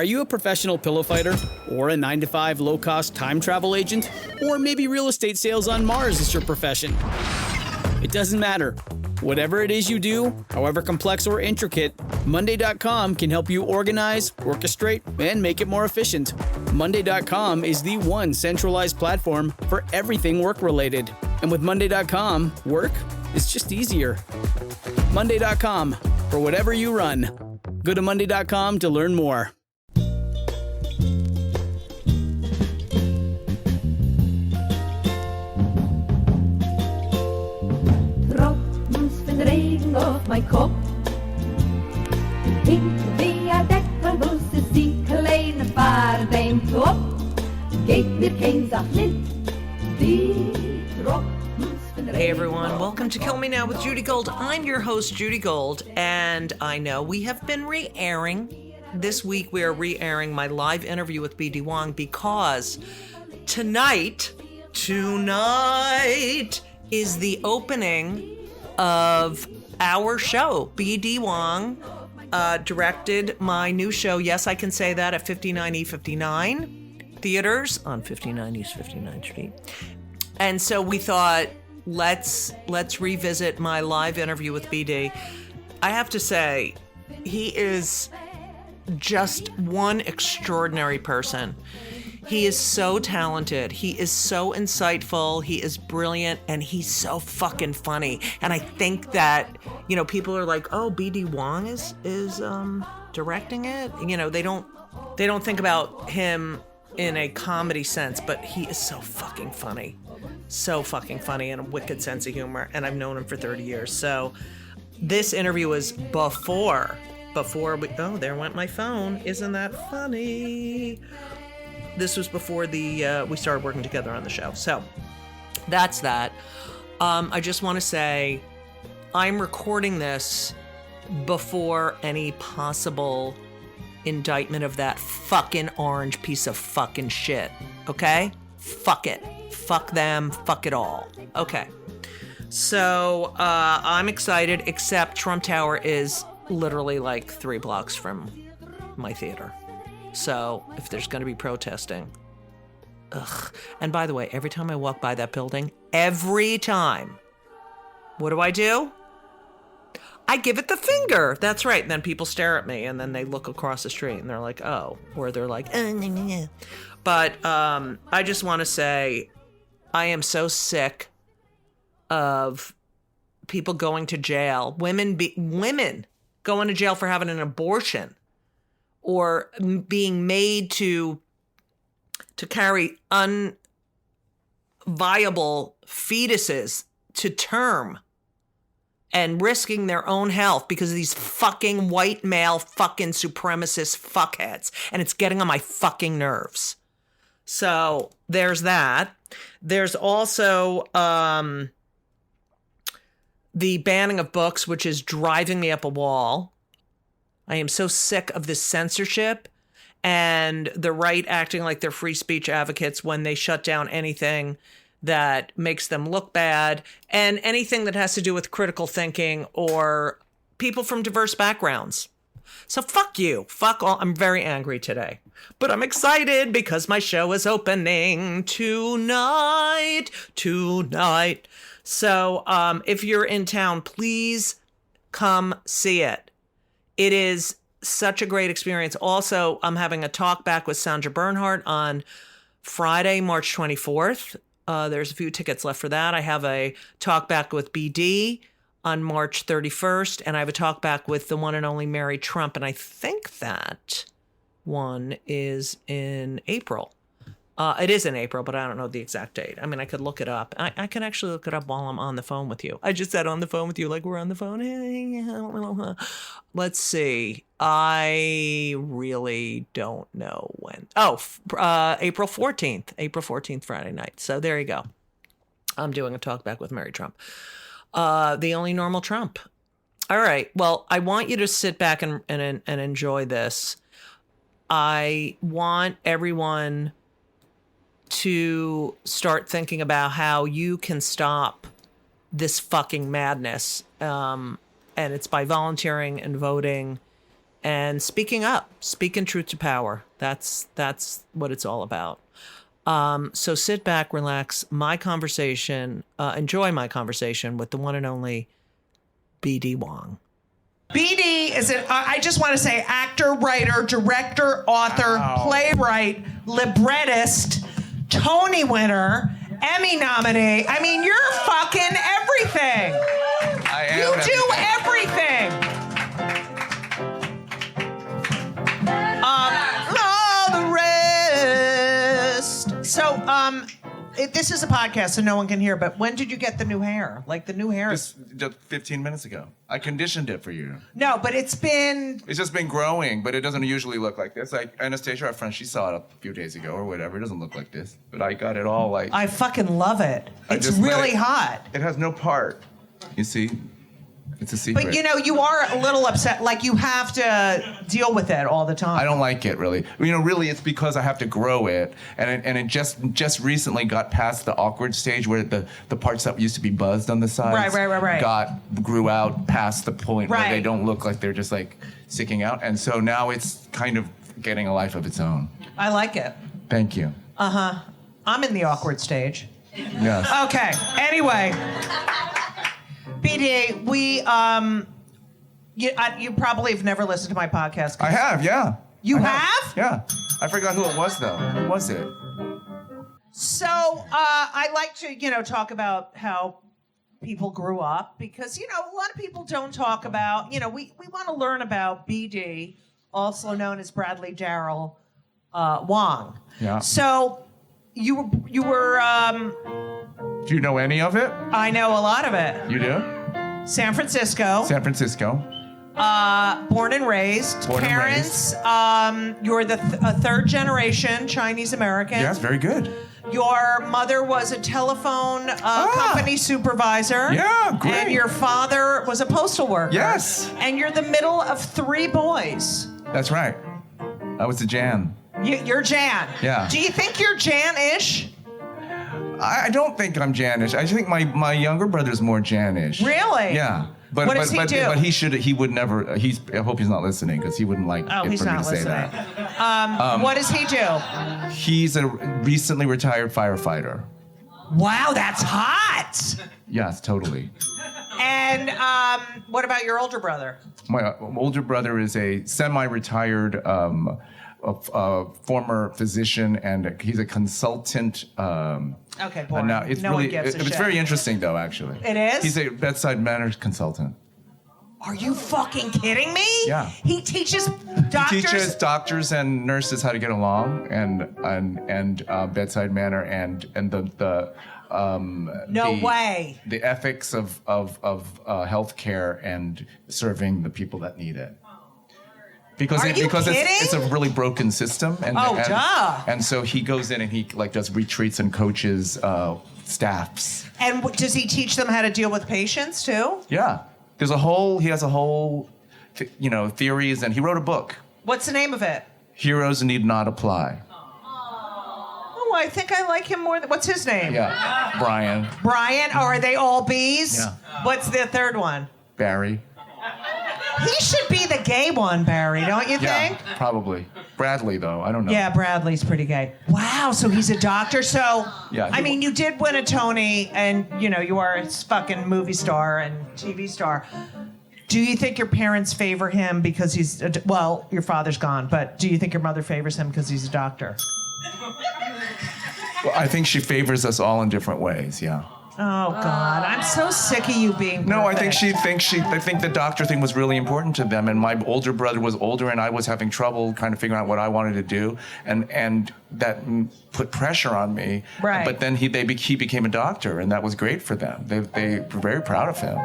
Are you a professional pillow fighter? Or a 9-to-5 low-cost time travel agent? Or maybe real estate sales on Mars is your profession? It doesn't matter. Whatever it is you do, however complex or intricate, Monday.com can help you organize, orchestrate, and make it more efficient. Monday.com is the one centralized platform for everything work-related. And with Monday.com, work is just easier. Monday.com, for whatever you run. Go to Monday.com to learn more. Regen auf mein Kopf. Hinter der Deckelbus ist die kleine Fahrt im Top. Geht mir kein Sach nicht, die Hey everyone, welcome to Kill Me Now with Judy Gold. I'm your host, Judy Gold, and I know we have been re-airing. This week we are re-airing my live interview with BD Wong because tonight is the opening of our show. BD Wong directed my new show. Yes, I can say that, at 59E59 Theaters on 59 East 59th Street. And so we thought, let's revisit my live interview with BD. I have to say, he is just one extraordinary person. He is so talented. He is so insightful. He is brilliant, and he's so fucking funny. And I think that, you know, people are like, "Oh, BD Wong is directing it." You know, they don't think about him in a comedy sense, but he is so fucking funny. So fucking funny, and a wicked sense of humor, and I've known him for 30 years. So this interview was before we, oh, there went my phone. Isn't that funny? This was before we started working together on the show. So that's that. I just want to say I'm recording this before any possible indictment of that fucking orange piece of fucking shit. Okay? Fuck it. Fuck them. Fuck it all. Okay. So I'm excited, except Trump Tower is literally like 3 blocks from my theater. So if there's going to be protesting, ugh. And by the way, every time I walk by that building, every time, what do? I give it the finger. That's right. And then people stare at me, and then they look across the street and they're like, oh, or they're like, But I just want to say, I am so sick of people going to jail, women going to jail for having an abortion, or being made to carry unviable fetuses to term and risking their own health because of these fucking white male fucking supremacist fuckheads. And it's getting on my fucking nerves. So there's that. There's also the banning of books, which is driving me up a wall. I am so sick of this censorship and the right acting like they're free speech advocates when they shut down anything that makes them look bad, and anything that has to do with critical thinking or people from diverse backgrounds. So fuck you. Fuck all. I'm very angry today. But I'm excited because my show is opening tonight. So if you're in town, please come see it. It is such a great experience. Also, I'm having a talk back with Sandra Bernhardt on Friday, March 24th. There's a few tickets left for that. I have a talk back with BD on March 31st, and I have a talk back with the one and only Mary Trump, and I think that one is in April. It is in April, but I don't know the exact date. I mean, I could look it up. I can actually look it up while I'm on the phone with you. I just said on the phone with you, like we're on the phone. Let's see. I really don't know when. Oh, April 14th. April 14th, Friday night. So there you go. I'm doing a talk back with Mary Trump. The only normal Trump. All right. Well, I want you to sit back and enjoy this. I want everyone to start thinking about how you can stop this fucking madness. And it's by volunteering and voting and speaking up, speaking truth to power. That's what it's all about. So sit back, relax. My conversation, enjoy my conversation with the one and only BD Wong. BD is I just want to say actor, writer, director, author, playwright, librettist, Tony winner, Emmy nominee. I mean, you're fucking everything. I am. You do everything. All the rest. So, this is a podcast, so no one can hear. But when did you get the new hair? Like the new hair? Just 15 minutes ago. I conditioned it for you. No, but it's just been growing, but it doesn't usually look like this. Like Anastasia, our friend, she saw it a few days ago or whatever. It doesn't look like this, but I got it all like. I fucking love it. It's really hot. It has no part. You see, it's a secret. But you are a little upset. Like you have to deal with it all the time. I don't like it really. Really, it's because I have to grow it, and it just recently got past the awkward stage where the parts that used to be buzzed on the sides right. grew out past the point where they Right. don't look like they're just like sticking out, and so now it's kind of getting a life of its own. I like it. Thank you. I'm in the awkward stage. Yes. Okay. Anyway, BD, you probably have never listened to my podcast. I have, yeah. You I have? Yeah. I forgot who it was though. Who was it? So I like to, talk about how people grew up because, a lot of people don't talk about, we want to learn about BD, also known as Bradley Darrell Wong. Yeah. So you were Do you know any of it? I know a lot of it. You do? San Francisco. San Francisco. Born and raised. Born and Parents, you're a third generation Chinese American. Yes, very good. Your mother was a telephone company supervisor. Yeah, great. And your father was a postal worker. Yes. And you're the middle of three boys. That's right. I was a Jan. You're Jan. Yeah. Do you think you're Jan-ish? I don't think I'm Janish. I think my younger brother's more Janish. Really? Yeah. But, what does he do? But he would never. I hope he's not listening because he wouldn't like it he's for me not to say listening. that. What does he do? He's a recently retired firefighter. Wow, that's hot. Yes, totally. And what about your older brother? My older brother is a semi-retired former physician, and he's a consultant. Okay, boring. And now it's no really one gives a it's shit. very interesting though, actually. It is? He's a bedside manner consultant. Are you fucking kidding me? Yeah. He teaches doctors. He teaches doctors and nurses how to get along, and bedside manner, and the No way. the ethics of healthcare and serving the people that need it. Because Are you kidding? it's a really broken system, and duh. And so he goes in and he does retreats and coaches staffs. And does he teach them how to deal with patients too? Yeah, he has a whole theories, and he wrote a book. What's the name of it? Heroes Need Not Apply. Oh, I think I like him more. What's his name? Yeah, Brian. Brian. Oh, are they all B's? Yeah. What's the third one? Barry. He should be the gay one, Barry, don't you think? Yeah, probably. Bradley, though, I don't know. Yeah, Bradley's pretty gay. Wow, so he's a doctor. So, Yeah, I mean, you did win a Tony, and, you are a fucking movie star and TV star. Do you think your parents favor him because he's, your father's gone, but do you think your mother favors him because he's a doctor? Well, I think she favors us all in different ways, yeah. Oh, God, I'm so sick of you being perfect. No, I think the doctor thing was really important to them, and my older brother was older, and I was having trouble kind of figuring out what I wanted to do, and that put pressure on me. Right. But then he became a doctor, and that was great for them. They were very proud of him.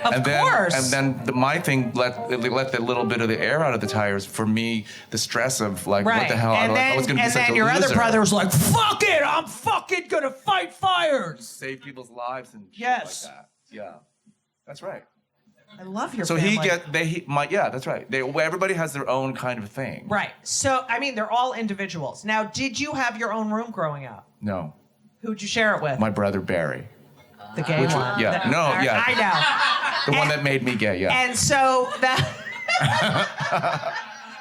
Of course. And then my thing let the little bit of the air out of the tires. For me, the stress of like, what the hell? I was going to be such a loser. And then your other brother was like, fuck it, I'm fucking going to fight fires. Save people's lives and Yes. shit like that. Yeah, that's right. I love your So family. that's right. Everybody has their own kind of thing. Right. So, I mean, they're all individuals. Now, did you have your own room growing up? No, Who'd you share it with? my brother Barry, the gay one. yeah, no, yeah. I know. the one that made me gay. Yeah. And so that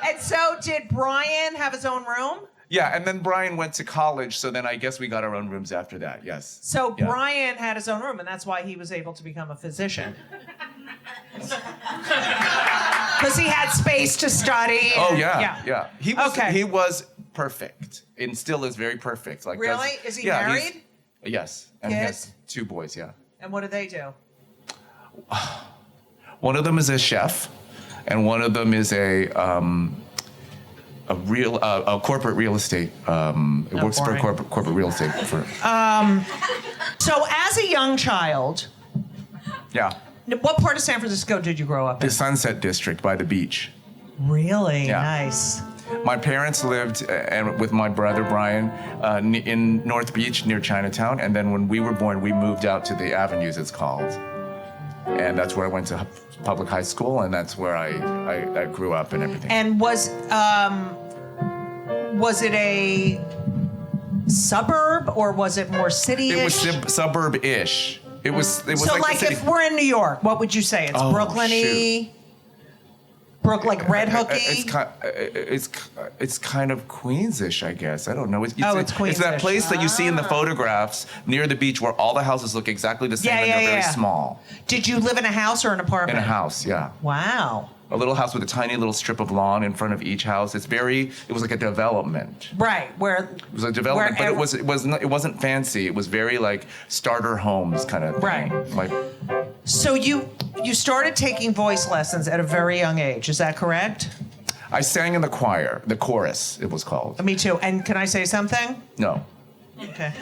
And so did Brian have his own room? Yeah, and then Brian went to college, so then I guess we got our own rooms after that, yes. So Yeah. Brian had his own room, and that's why he was able to become a physician. Because he had space to study. Oh, and- yeah. He was perfect, and still is very perfect. Like Really? Is he married? Yes, and he Kids? has 2 boys, yeah. And what do they do? One of them is a chef, and one of them is a corporate real estate. It works for a boring. corporate real estate firm. So as a young child, Yeah, what part of San Francisco did you grow up in? the Sunset District by the beach. Really? Yeah. Nice. My parents lived and with my brother Brian in North Beach near Chinatown, and then when we were born, we moved out to the Avenues, it's called, and that's where I went to public high school, and that's where I grew up and everything. And was it a suburb or was it more city-ish? It was suburb-ish. It was So like like the city. if we're in New York, what would you say? It's Oh, Brooklyn-y? Like Red Hooky? It's kind of Queens-ish, I guess. I don't know. It's It's that Queens-ish. place that you see in the photographs near the beach where all the houses look exactly the same and they're very small. Did you live in a house or an apartment? In a house, yeah. Wow. A little house with a tiny little strip of lawn in front of each house. It was like a development. Right, where It was a development, but it wasn't fancy. It was very like starter homes kind of thing. Right. Like, So you started taking voice lessons at a very young age, is that correct? I sang in the choir, the chorus, it was called. Me too. And can I say something? No. Okay.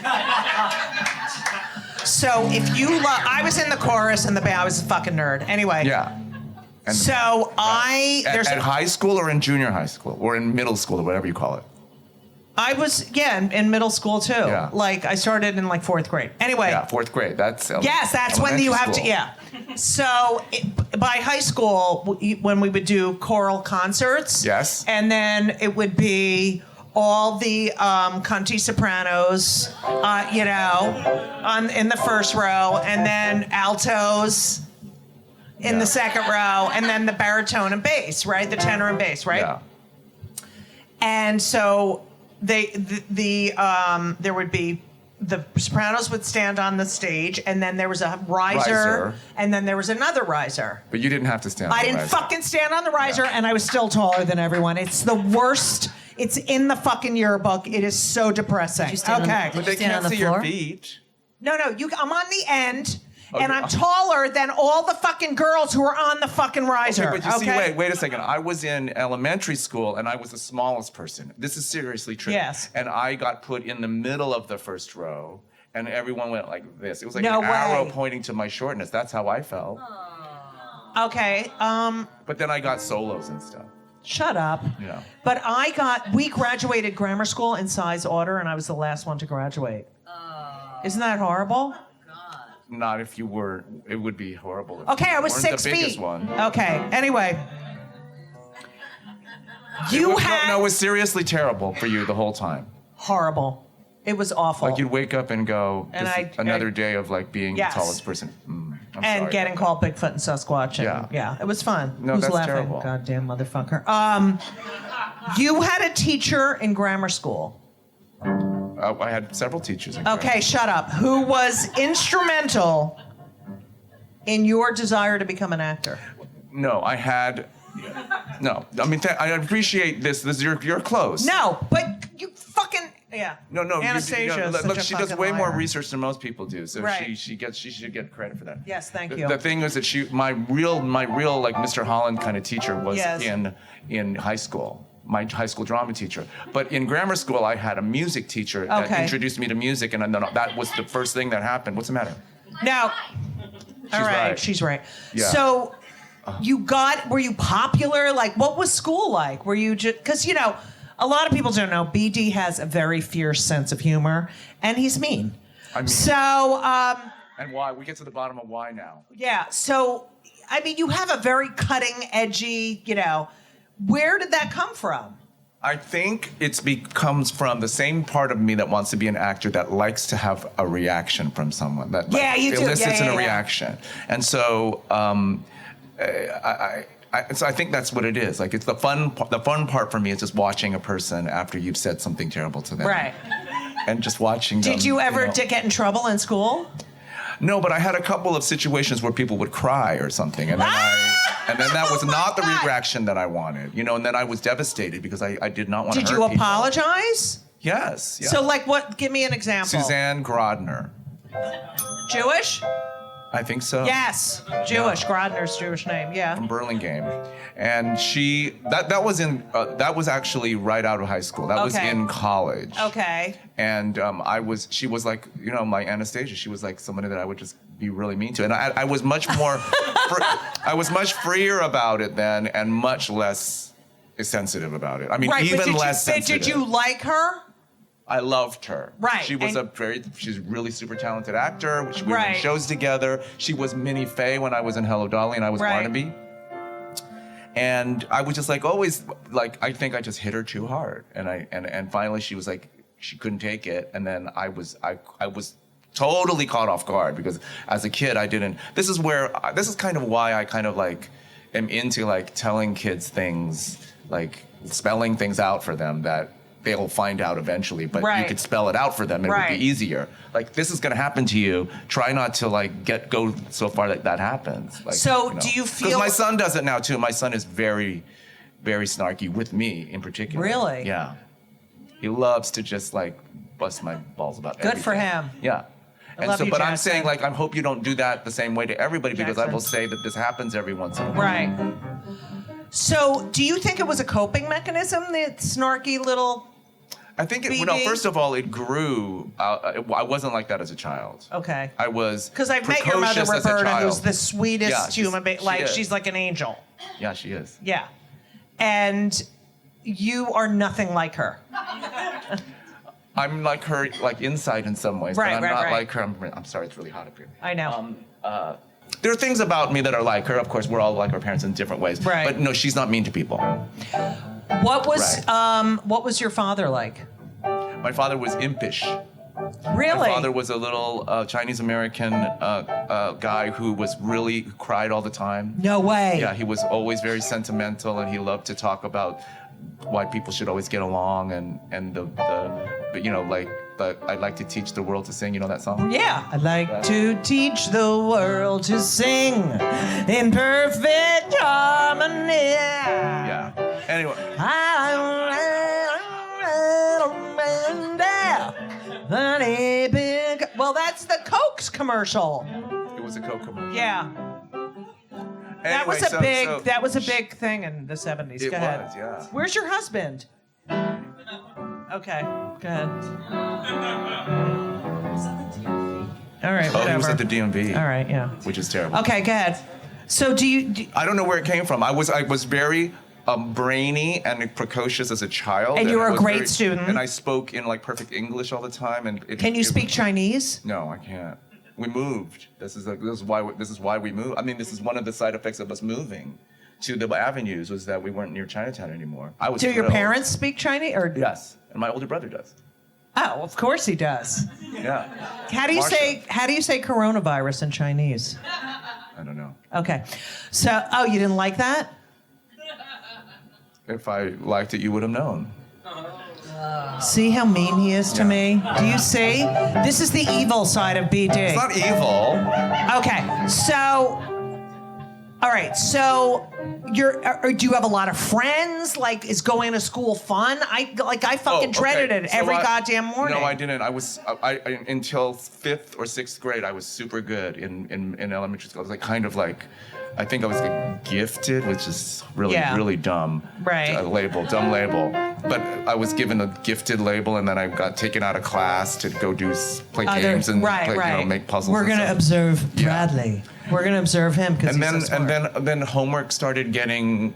So if I was in the chorus and the band, I was a fucking nerd. Anyway. Yeah. And So at high school or in junior high school or in middle school or whatever you call it. I was, in middle school too. Yeah. Like I started in like 4th grade. Anyway. Yeah, 4th grade. That's When you have to, elementary school. So by high school, when we would do choral concerts. Yes. And then it would be all the cunty sopranos, in the first row, and then altos in the second row, and then the baritone and bass, right? The tenor and bass, right? Yeah. And so there would be the sopranos would stand on the stage, and then there was a riser. And then there was another riser. But you didn't have to stand on I the didn't riser. fucking stand on the riser, and I was still taller than everyone. It's the worst. It's in the fucking yearbook. It is so depressing. Did you stand Okay. But they stand on can't the see your floor? feet. No, I'm on the end, and Okay. I'm taller than all the fucking girls who are on the fucking riser. Okay, but you see, wait a second. I was in elementary school and I was the smallest person. This is seriously true. Yes. And I got put in the middle of the first row and everyone went like this. It was like No an arrow way. pointing to my shortness. That's how I felt. Okay. But then I got solos and stuff. Shut up. Yeah. But we graduated grammar school in size order, and I was the last one to graduate. Isn't that horrible? Not if you were. It would be horrible. If Okay, you I was weren't 6 the biggest feet. one. Okay. Anyway, No, it was seriously terrible for you the whole time. horrible. It was awful. Like you'd wake up and go, And this is another day of like being Yes. the tallest person. I'm and sorry getting about called Bigfoot and Sasquatch. And, Yeah. it was fun. No, Who's that's laughing? terrible. Goddamn motherfucker. You had a teacher in grammar school. I had several teachers. In Okay, shut up. Who was instrumental in your desire to become an actor? No, I had. No, I mean I appreciate this. You're close. No, but you fucking No. Anastasia is look, such a she does fucking way more liar. research than most people do. So Right. she should get credit for that. Yes, thank The- you. The thing is that my real like Mr. Holland kind of teacher was Yes. in high school. My high school drama teacher. But in grammar school, I had a music teacher that Okay. introduced me to music, and then that was the first thing that happened. What's the matter? Now, all right, right. she's right. Yeah. So, were you popular? Like, what was school like? Were you just, because, a lot of people don't know, BD has a very fierce sense of humor, and he's mean. I mean- So, And why? We get to the bottom of why now. yeah, so, you have a very cutting, edgy, where did that come from? I think comes from the same part of me that wants to be an actor that likes to have a reaction from someone. That Yeah, you do. elicits Yeah, a yeah. reaction. And so So I think that's what it is. Like, it's the fun part for me is just watching a person after you've said something terrible to them. Right. And just watching them. Did you ever know. get in trouble in school? No, but I had a couple of situations where people would cry or something, and then that was not the reaction that I wanted, you know. And then I was devastated because I did not want to hurt people. Did you apologize? Yes. Yeah. So, like, what? Give me an example. Suzanne Grodner. Jewish? I think so. Yes, Jewish. Grodner's Jewish name. Yeah. From Burlingame, and that was actually right out of high school. That was in college. Okay. And she was like, you know, my Anastasia. She was like somebody that I would just be really mean to, and I was much more, I was much freer about it then, and much less sensitive about it. I mean, even less sensitive. Did you like her? I loved her. Right. She was she's a really super talented actor. We were in shows together. She was Minnie Fay when I was in Hello Dolly and I was Barnaby. And I was just like always like, I think I just hit her too hard. And finally she was like, she couldn't take it. And then I was totally caught off guard because as a kid this is kind of why I kind of like am into like telling kids things, like spelling things out for them that they'll find out eventually, but you could spell it out for them. It would be easier. Like, this is going to happen to you. Try not to like go so far that happens. Like, so do you feel? Because my son does it now too. My son is very, very snarky with me in particular. Really? Yeah. He loves to just like bust my balls about everything. Good for him. Yeah. But I'm saying like, I hope you don't do that the same way to everybody because I will say that this happens every once in a while. Right. So, do you think it was a coping mechanism, that snarky little? I think first of all, it grew. I wasn't like that as a child. Okay. I was because I've met your mother, Roberta, who's the sweetest human being. Like, she's like an angel. Yeah, she is. Yeah, and you are nothing like her. I'm like her, like inside in some ways, but I'm not like her. I'm sorry, it's really hot up here. I know. There are things about me that are like her. Of course, we're all like our parents in different ways. Right. But no, she's not mean to people. What was your father like? My father was impish. Really? My father was a little Chinese American guy who cried all the time. No way. Yeah, he was always very sentimental, and he loved to talk about why people should always get along, and but you know, like, I'd like to teach the world to sing. You know that song? Yeah. I'd like to teach the world to sing in perfect harmony. Yeah. Anyway. Well, that's the Coke's commercial. It was a Coke commercial. Yeah. That was a big thing in the 70s. Go ahead. Was, yeah. Where's your husband? Okay, go ahead. All right, whatever. Oh, he was at the DMV. All right, yeah. Which is terrible. Okay, go ahead. So I don't know where it came from. I was very brainy and precocious as a child. And you were a great student. And I spoke in like perfect English all the time. Can you speak Chinese? No, I can't. We moved. This is why we moved. I mean, this is one of the side effects of us moving to the avenues was that we weren't near Chinatown anymore. I was. Do your parents speak Chinese? Or yes, and my older brother does. Oh, of course he does. Yeah. How do you say coronavirus in Chinese? I don't know. Okay. So, you didn't like that? If I liked it, you would have known. See how mean he is to me? Do you see? This is the evil side of BD. It's not evil. Okay, so, all right, so do you have a lot of friends? Like, is going to school fun? I fucking dreaded it every goddamn morning. No, I didn't. I until 5th or 6th grade, I was super good in elementary school. I was like kind of like, I think I was like gifted, which is really dumb. Right. Dumb label. But I was given a gifted label, and then I got taken out of class to go play games and make puzzles. We're gonna observe Bradley. We're gonna observe him because he's so smart. And then homework started getting.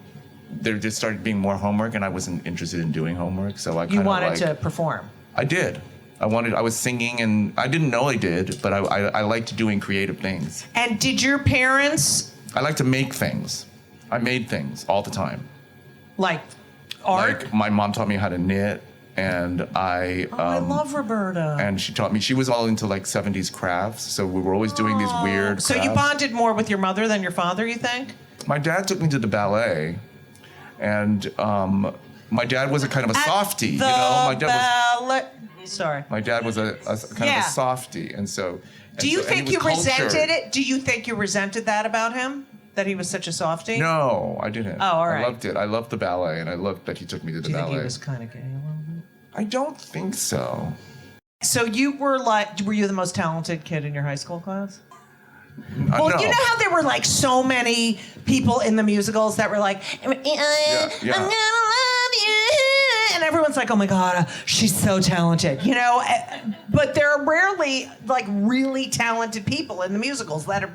There just started being more homework, and I wasn't interested in doing homework, so I. You wanted to perform. I did. I was singing, and I didn't know I did, but I liked doing creative things. And did your parents? I like to make things. I made things all the time. Like art? Like my mom taught me how to knit, and I love Roberta. And she taught me, she was all into like 70s crafts, so we were always doing these weird crafts. So you bonded more with your mother than your father, you think? My dad took me to the ballet, and my dad was a kind of a softie. You know, my dad was a kind of a softie, and so. Do you think you resented it? Do you think you resented that about him? That he was such a softie? No, I didn't. Oh, all right. I loved it. I loved the ballet, and I loved that he took me to the ballet. Do you think he was kind of gay a little bit? I don't think so. So were you the most talented kid in your high school class? Well, you know how there were like so many people in the musicals that were like, I'm gonna love you. And everyone's like, oh my God, she's so talented, you know? But there are rarely like really talented people in the musicals that are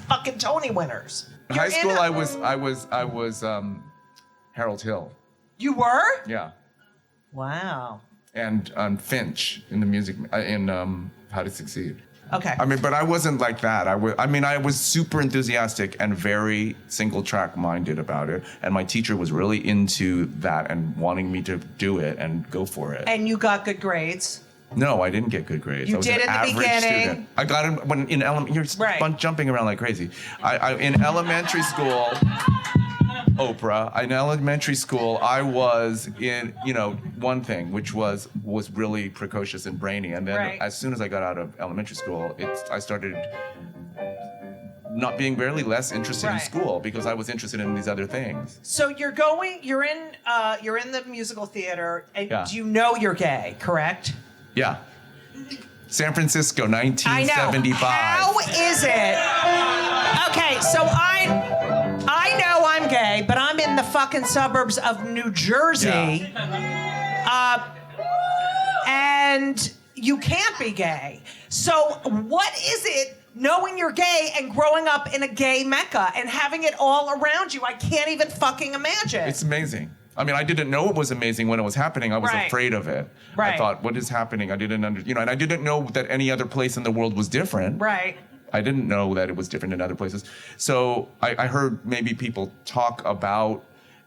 fucking Tony winners. In high school, I was Harold Hill. You were? Yeah. Wow. And Finch in the music, How to Succeed. Okay. I mean, but I wasn't like that. I was super enthusiastic and very single track minded about it. And my teacher was really into that and wanting me to do it and go for it. And you got good grades? No, I didn't get good grades. You I was did an in the average beginning. Student. I got in when in you're jumping around like crazy. In elementary school, Oprah. In elementary school, I was in one thing, which was really precocious and brainy. And then as soon as I got out of elementary school, I started not being barely less interested in school because I was interested in these other things. So you're in the musical theater, and do you know you're gay, correct? Yeah. San Francisco, 1975. I know. How is it? Okay, so I know I'm gay, but I'm in the fucking suburbs of New Jersey. Yeah. And you can't be gay. So what is it knowing you're gay and growing up in a gay mecca and having it all around you? I can't even fucking imagine. It's amazing. I mean, I didn't know it was amazing when it was happening. I was afraid of it. Right. I thought, what is happening? I didn't and I didn't know that any other place in the world was different. Right. I didn't know that it was different in other places. So I heard maybe people talk about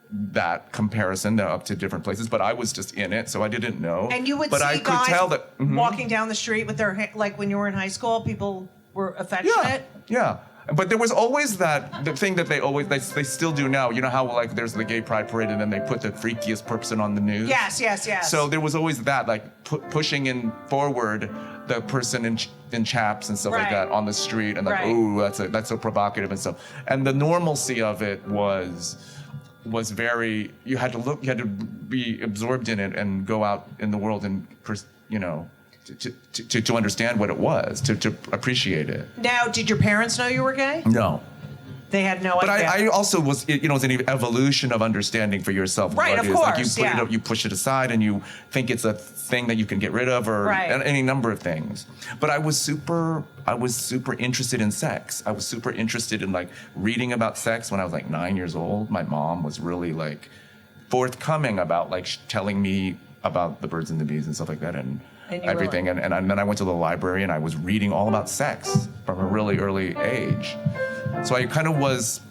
that comparison up to different places, but I was just in it, so I didn't know. And you would but see I could guys tell that, walking down the street with their like when you were in high school, people were affectionate. Yeah. But there was always the thing that they still do now. You know how like there's the gay pride parade and then they put the freakiest person on the news? Yes. So there was always that, like pushing in forward the person in chaps and stuff like that on the street and like, ooh, that's so provocative and stuff. And the normalcy of it was very, you had to be absorbed in it and go out in the world and, to understand what it was, to appreciate it. Now, did your parents know you were gay? No. They had no idea. But I also was, it's an evolution of understanding for yourself. Right, of course, like you push it aside and you think it's a thing that you can get rid of or any number of things. But I was super interested in sex. I was super interested in like reading about sex when I was like 9 years old. My mom was really like forthcoming about like telling me about the birds and the bees and stuff like that and everything. And then I went to the library and I was reading all about sex from a really early age. So I kind of was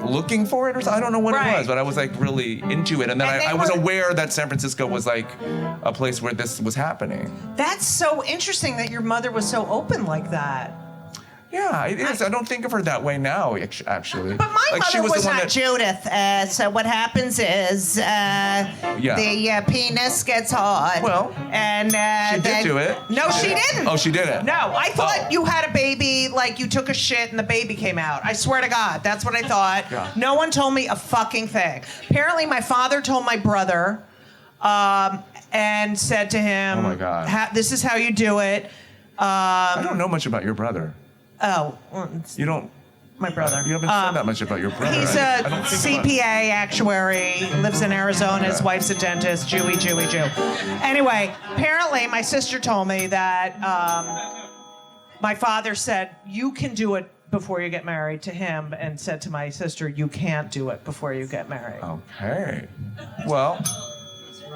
looking for it, or I don't know what it was, but I was like really into it. And then I was aware that San Francisco was like a place where this was happening. That's so interesting that your mother was so open like that. Yeah, it is. I don't think of her that way now, actually. But my mother was not Judith. So what happens is the penis gets hard. Well, and she did do it. No, she didn't. Oh, she didn't? No, I thought you had a baby, like you took a shit and the baby came out. I swear to God, that's what I thought. Yeah. No one told me a fucking thing. Apparently, my father told my brother and said to him, oh my God, this is how you do it. I don't know much about your brother. Oh. You don't. My brother. You haven't said that much about your brother. He's a CPA actuary, lives in Arizona. His wife's a dentist, Jewy Jew. Anyway, apparently my sister told me that my father said, you can do it before you get married to him, and said to my sister, you can't do it before you get married. Okay. Well.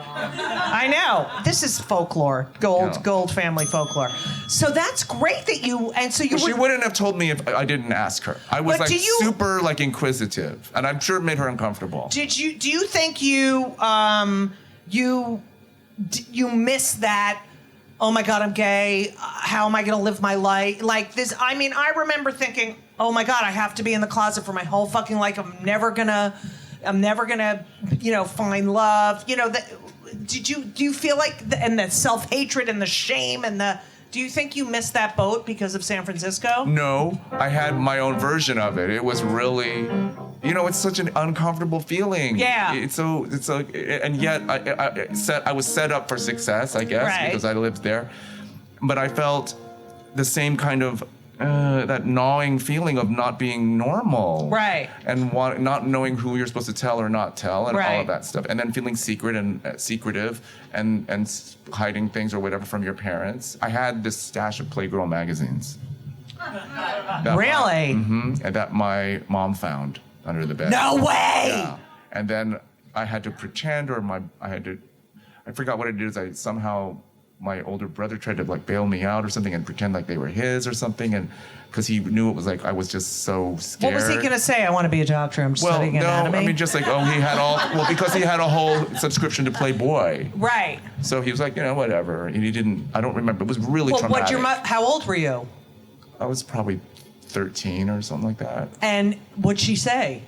I know. This is folklore, gold family folklore. So that's great that you, and so you. She wouldn't have told me if I didn't ask her. I was super like inquisitive, and I'm sure it made her uncomfortable. Do you think you miss that oh my God, I'm gay. How am I going to live my life? Like this, I mean, I remember thinking, oh my God, I have to be in the closet for my whole fucking life. I'm never gonna, find love. Do you feel like, and the self-hatred and the shame and do you think you missed that boat because of San Francisco? No, I had my own version of it. It was really, it's such an uncomfortable feeling. Yeah. And yet I was set up for success, I guess, Right. because I lived there. But I felt the same kind of that gnawing feeling of not being normal. Right. And not knowing who you're supposed to tell or not tell and all Right. of that stuff. And then feeling secretive and hiding things or whatever from your parents. I had this stash of Playgirl magazines. Really? And that my mom found under the bed. No way! Yeah. And then I had to pretend, I forgot what it is. My older brother tried to bail me out or something and pretend like they were his or something, and because he knew it was I was just so scared. What was he gonna say? I want to be a doctor. I'm studying anatomy. I mean just he had because he had a whole subscription to Playboy. Right. So he was like, whatever. And he didn't. I don't remember. It was really traumatic. How old were you? I was probably 13 or something like that. And what'd she say?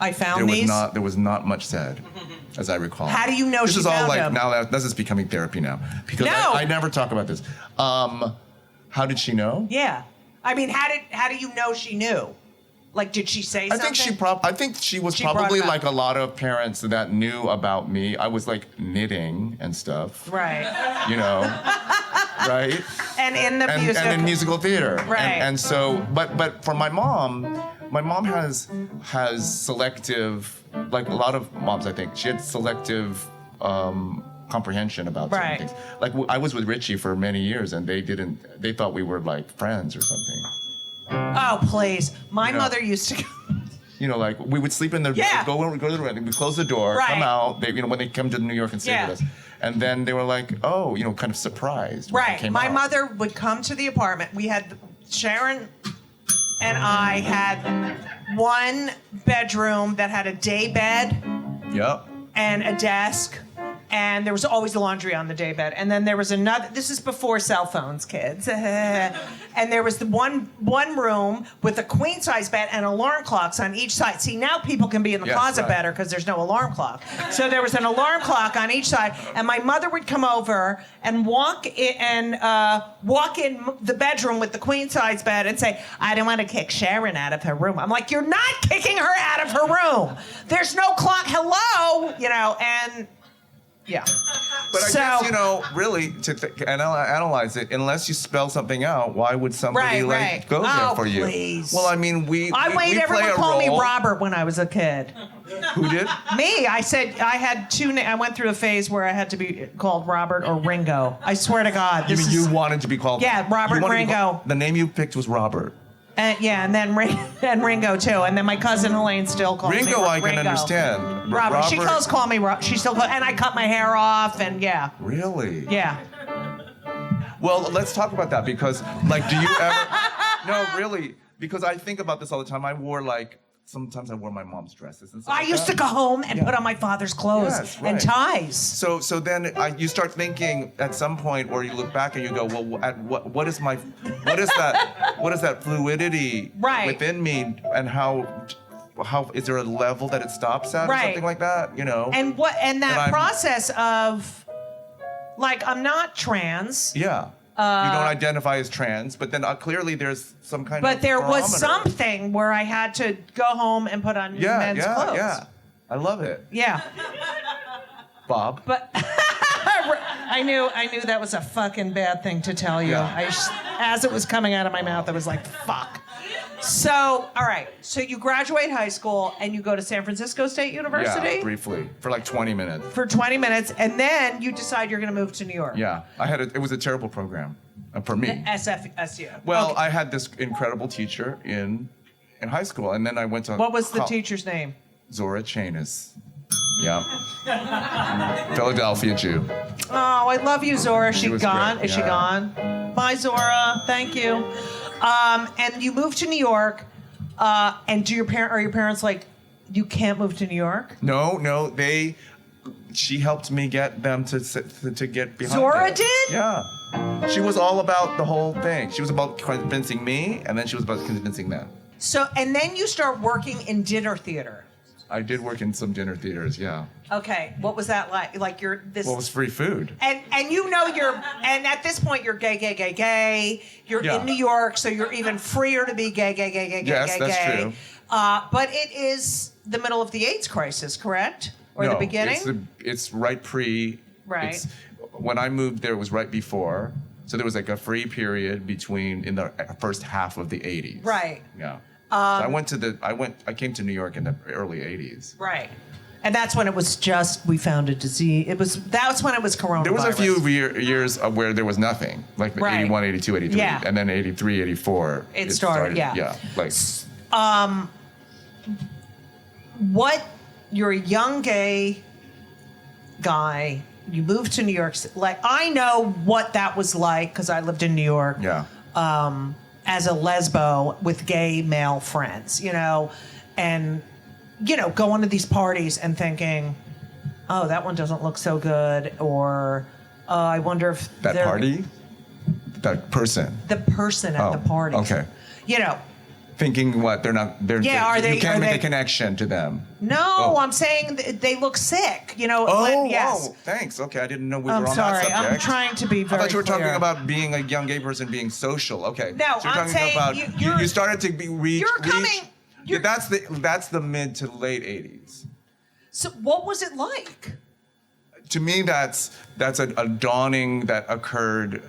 I found these. There was not much said, as I recall. How do you know this she is all found them? now this is becoming therapy now because No! I never talk about this. How did she know? Yeah. I mean, how do you know she knew? Like, did she say something? I think she was She brought probably it up. like a lot of parents that knew about me. I was knitting and stuff. Right. Right? And in the music. And in musical theater. Right. And so, but for my mom has selective, like a lot of moms, I think, she had selective comprehension about certain Right. things. Like I was with Richie for many years and they thought we were like friends or something. Oh, please. My mother used to go. We would sleep in the go to the room, we close the door, Right. come out. They, when they come to New York and stay Yeah. with us, and then they were like, oh, kind of surprised. When they Right. came My out. mother would come to the apartment. We had Sharon and I had one bedroom that had a day bed Yep. and a desk, and there was always laundry on the day bed. And then there was another. This is before cell phones, kids. And there was the one room with a queen size bed and alarm clocks on each side. See, now people can be in the Yes, closet right. better because there's no alarm clock. So there was an alarm clock on each side, and my mother would come over and walk in the bedroom with the queen size bed and say, "I don't want to kick Sharon out of her room." I'm like, "You're not kicking her out of her room. There's no clock. Hello, and." Yeah. But I guess, really, to analyze it, unless you spell something out, why would somebody Right. go there Oh, for you? please. Well, I mean, Everyone called me Robert when I was a kid. Who did? Me. I said I had I went through a phase where I had to be called Robert or Ringo. I swear to God. You wanted to be called? Yeah, Robert you wanted to be Ringo. called- the name you picked was Robert. And then Ringo too. And then my cousin Elaine still calls me Ringo, I can Ringo. understand. But Robert. She call me. She still calls, and I cut my hair off, and yeah. Really? Yeah. Well, let's talk about that because, do you ever? No, really, because I think about this all the time. Sometimes I wore my mom's dresses and stuff. I used to go home and put on my father's clothes Yes, and right. ties. So then you start thinking at some point, or you look back and you go, well, what is that fluidity Right. within me, and how is there a level that it stops at, or Right. something like that, And that I'm- process of, I'm not trans. Yeah. You don't identify as trans, but then clearly there's some kind of. But there was barometer. something where I had to go home and put on men's clothes. Yeah. I love it, Yeah. Bob. But I knew that was a fucking bad thing to tell you. Yeah. As it was coming out of my mouth, I was like, fuck. So, all right. So you graduate high school and you go to San Francisco State University? Yeah, briefly for 20 minutes. For 20 minutes, and then you decide you're going to move to New York. Yeah, it was a terrible program for me. SFSU. Well, Okay. I had this incredible teacher in high school, and then I went to. What was the teacher's name? Zora Chanis. Yeah. Philadelphia Jew. Oh, I love you, Zora. Is she was gone? great, Is she yeah. gone? Bye, Zora. Thank you. And you moved to New York. And are your parents like, you can't move to New York? No, they. she helped me get them to get behind Zora it. did? Yeah. She was all about the whole thing. She was about convincing me, and then she was about convincing them. So, and then you start working in dinner theater. I did work in some dinner theaters, yeah. Okay, what was that like? Like you're this. Well, it was free food. And you know and at this point you're gay. You're Yeah. in New York, so you're even freer to be gay. Yes, that's true. But it is the middle of the AIDS crisis, correct? Or the beginning? It's right pre. Right. When I moved there, it was right before. So there was like a free period in the first half of the 80s. Right. Yeah. So I came to New York in the early 80s. Right. And that's when it was just, we found a disease. That's when it was coronavirus. There was a few years where there was nothing, like Right. 81, 82, 83. Yeah. And then 83, 84. It started, yeah. Yeah. Like, You're a young gay guy. You moved to New York. Like, I know what that was like because I lived in New York. yeah. As a lesbo with gay male friends, and, going to these parties and thinking, oh, that one doesn't look so good, or I wonder if That party? That person? the person at the party. Okay. Thinking what? They're Yeah, you can't make a connection to them. No, Oh. I'm saying they look sick, Oh, yes. oh, thanks. Okay, I didn't know we I'm were on sorry. that subject. I'm trying to be very I thought you were talking clear. about being a young gay person being social. Okay. No, so you're I'm talking saying about you're- you started to be reach. you're coming- Yeah, that's the mid to late 80s. So what was it like? To me, that's a dawning that occurred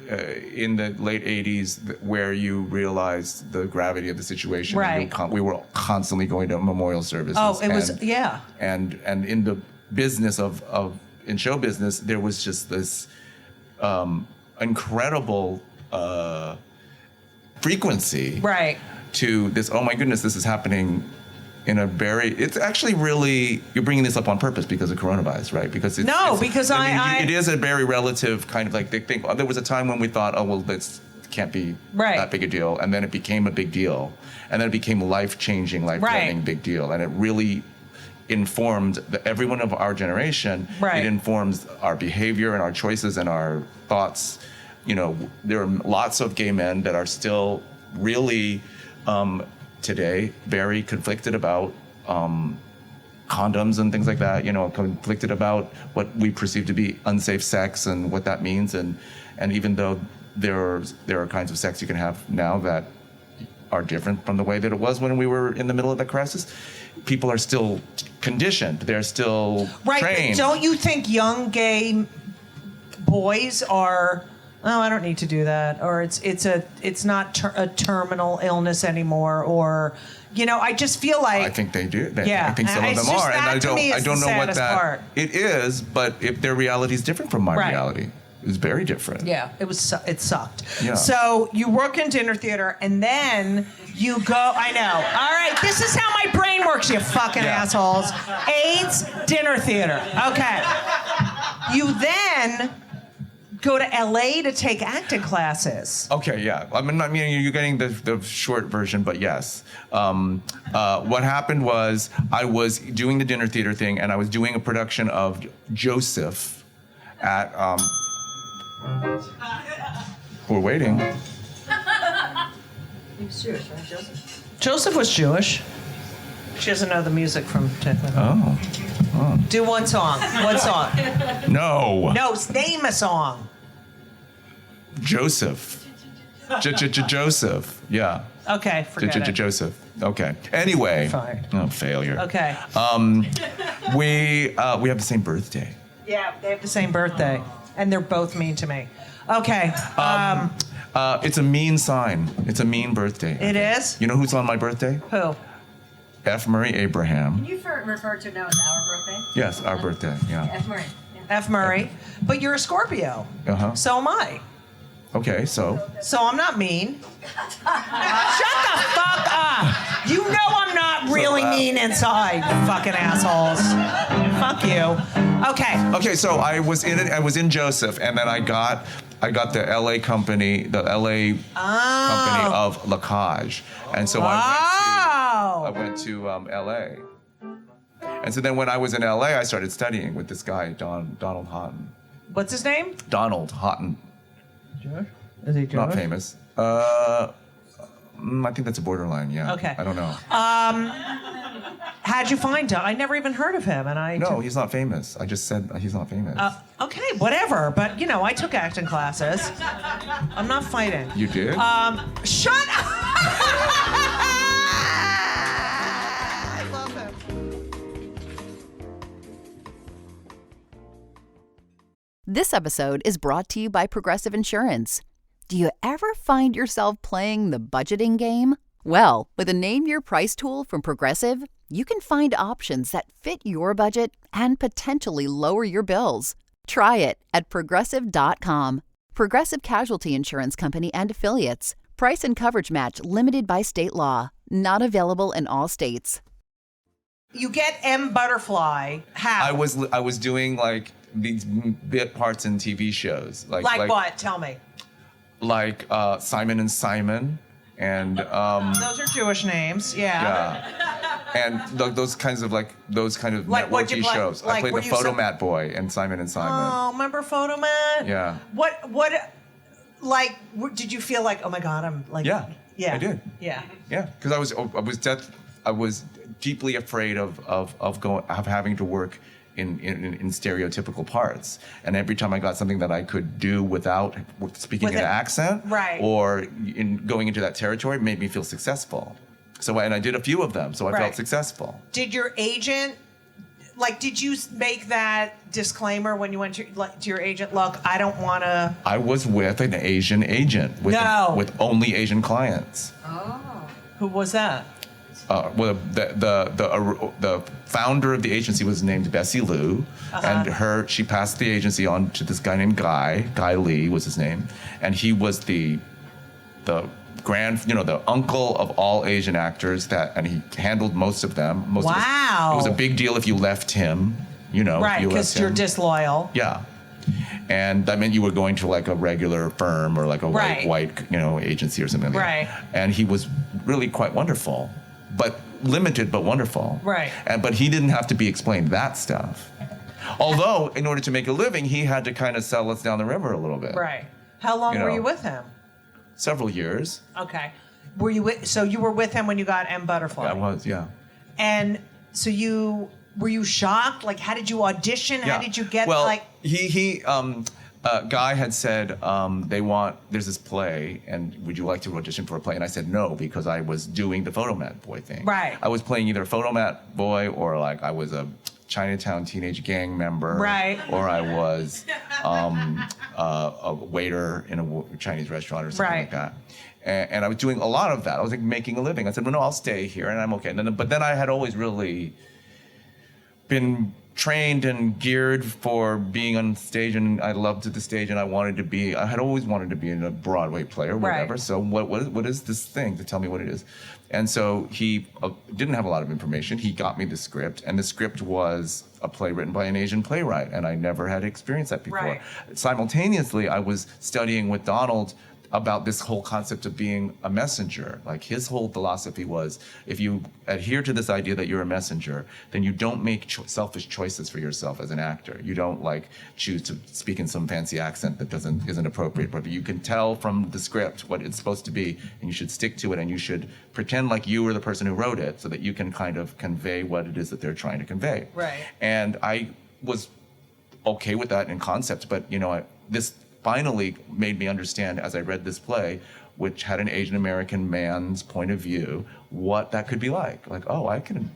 in the late 80s where you realized the gravity of the situation. Right. We were constantly going to memorial services. Oh, it was, yeah. And in the business in show business, there was just this incredible frequency. Right. To this, oh my goodness, this is happening in a it's actually really, you're bringing this up on purpose because of coronavirus, right? Because it is a very relative kind of like, they think, there was a time when we thought, oh, well, this can't be that big a deal. And then it became a big deal. And then it became life-changing, life-threatening big deal. And it really informed everyone of our generation. Right. It informs our behavior and our choices and our thoughts. There are lots of gay men that are still really, today, very conflicted about condoms and things like that, conflicted about what we perceive to be unsafe sex and what that means. And even though there are kinds of sex you can have now that are different from the way that it was when we were in the middle of that crisis, people are still conditioned. They're still trained. Don't you think young gay boys are... Oh, I don't need to do that, or it's not a terminal illness anymore, or, I just feel like I think they do. Yeah, I think some of them are, and I don't know what that part. It is. But if their reality is different from my Right. reality, it's very different. Yeah, it sucked. Yeah. So you work in dinner theater, and then you go. I know. All right, this is how my brain works, you fucking assholes. AIDS, dinner theater. Okay. You then go to LA to take acting classes. Okay, yeah. I mean, you're getting the short version, but yes. What happened was I was doing the dinner theater thing, and I was doing a production of Joseph at. We're waiting. He was Jewish, right, Joseph? Joseph was Jewish. She doesn't know the music from technical. Oh. Do one song. One song. No. No, name a song. Joseph. Joseph. Yeah. Okay, forget it. Joseph. Okay. Anyway. Fine. Oh, failure. Okay. We have the same birthday. Yeah, they have the same birthday, and they're both mean to me. Okay. It's a mean sign. It's a mean birthday. It is? You know who's on my birthday? Who? F. Murray Abraham. Can you refer to it now as our birthday? Yes, our birthday. Yeah. F. Murray. Yeah. F. Murray. But you're a Scorpio. Uh-huh. So am I. Okay, so. So I'm not mean. Shut the fuck up. You know I'm not really mean inside, you fucking assholes. Fuck you. Okay. Okay, so I was in it. I was in Joseph, and then I got the LA company, company of Lacage, and so I went to LA, And so then when I was in LA, I started studying with this guy, Donald Houghton. What's his name? Donald Houghton. Jewish? Is he Jewish? Not famous. I think that's a borderline, yeah. Okay. I don't know. How'd you find him? I never even heard of him, and No, he's not famous. I just said he's not famous. Okay, whatever. But you know, I took acting classes. I'm not fighting. You did? Shut up! I love him. This episode is brought to you by Progressive Insurance. Do you ever find yourself playing the budgeting game? Well, with a Name Your Price tool from Progressive, you can find options that fit your budget and potentially lower your bills. Try it at Progressive.com. Progressive Casualty Insurance Company and Affiliates. Price and coverage match limited by state law. Not available in all states. You get M. Butterfly. How? I was doing like these bit parts in TV shows. Like what? Tell me. Like Simon and Simon, and those are Jewish names. Yeah. And those kind of networky shows. I played the Photomat Boy in Simon and Simon. Oh, remember Photomat? Yeah. Did you feel like, oh my God, I'm like... Yeah. Yeah. I did. Yeah. Yeah, because I was deeply afraid of having to work in stereotypical parts, and every time I got something that I could do without speaking an accent, right, or in going into that territory, made me feel successful. So I did a few of them, so I felt successful. Did your agent, did you make that disclaimer when you went to your agent? Look, I don't want to. I was with an Asian agent with only Asian clients. Oh, who was that? Well, the founder of the agency was named Bessie Lou, and she passed the agency on to this guy named Guy Lee was his name, and he was the the uncle of all Asian actors and he handled most of them. Wow. It was a big deal if you left him, right, because you're disloyal. Yeah. And that meant you were going to like a regular firm or like a white agency or something like that. And he was really quite wonderful. But limited, but wonderful. Right. But he didn't have to be explained that stuff. Although, in order to make a living, he had to kind of sell us down the river a little bit. Right. How long were you with him? Several years. Okay. So you were with him when you got M. Butterfly? I was, yeah. And so were you shocked? Like, how did you audition? Yeah. How did you get Guy had said, there's this play, and would you like to audition for a play? And I said no, because I was doing the Photomat Boy thing. Right. I was playing either Photomat Boy or I was a Chinatown teenage gang member. Right. Or I was a waiter in a Chinese restaurant or something like that. And I was doing a lot of that. I was making a living. I said, well, no, I'll stay here, and I'm okay. But then I had always really been trained and geared for being on stage, and I loved the stage, and I had always wanted to be in a Broadway play or whatever. Right. So what is this thing to tell me what it is? And so he didn't have a lot of information. He got me the script, and the script was a play written by an Asian playwright, and I never had experienced that before. Right. Simultaneously, I was studying with Donald about this whole concept of being a messenger. Like, his whole philosophy was, if you adhere to this idea that you're a messenger, then you don't make selfish choices for yourself as an actor. You don't choose to speak in some fancy accent that isn't appropriate. But you can tell from the script what it's supposed to be, and you should stick to it, and you should pretend like you were the person who wrote it, so that you can kind of convey what it is that they're trying to convey. Right. And I was okay with that in concept, but this finally made me understand, as I read this play, which had an Asian American man's point of view, what that could be like. Like, oh, I could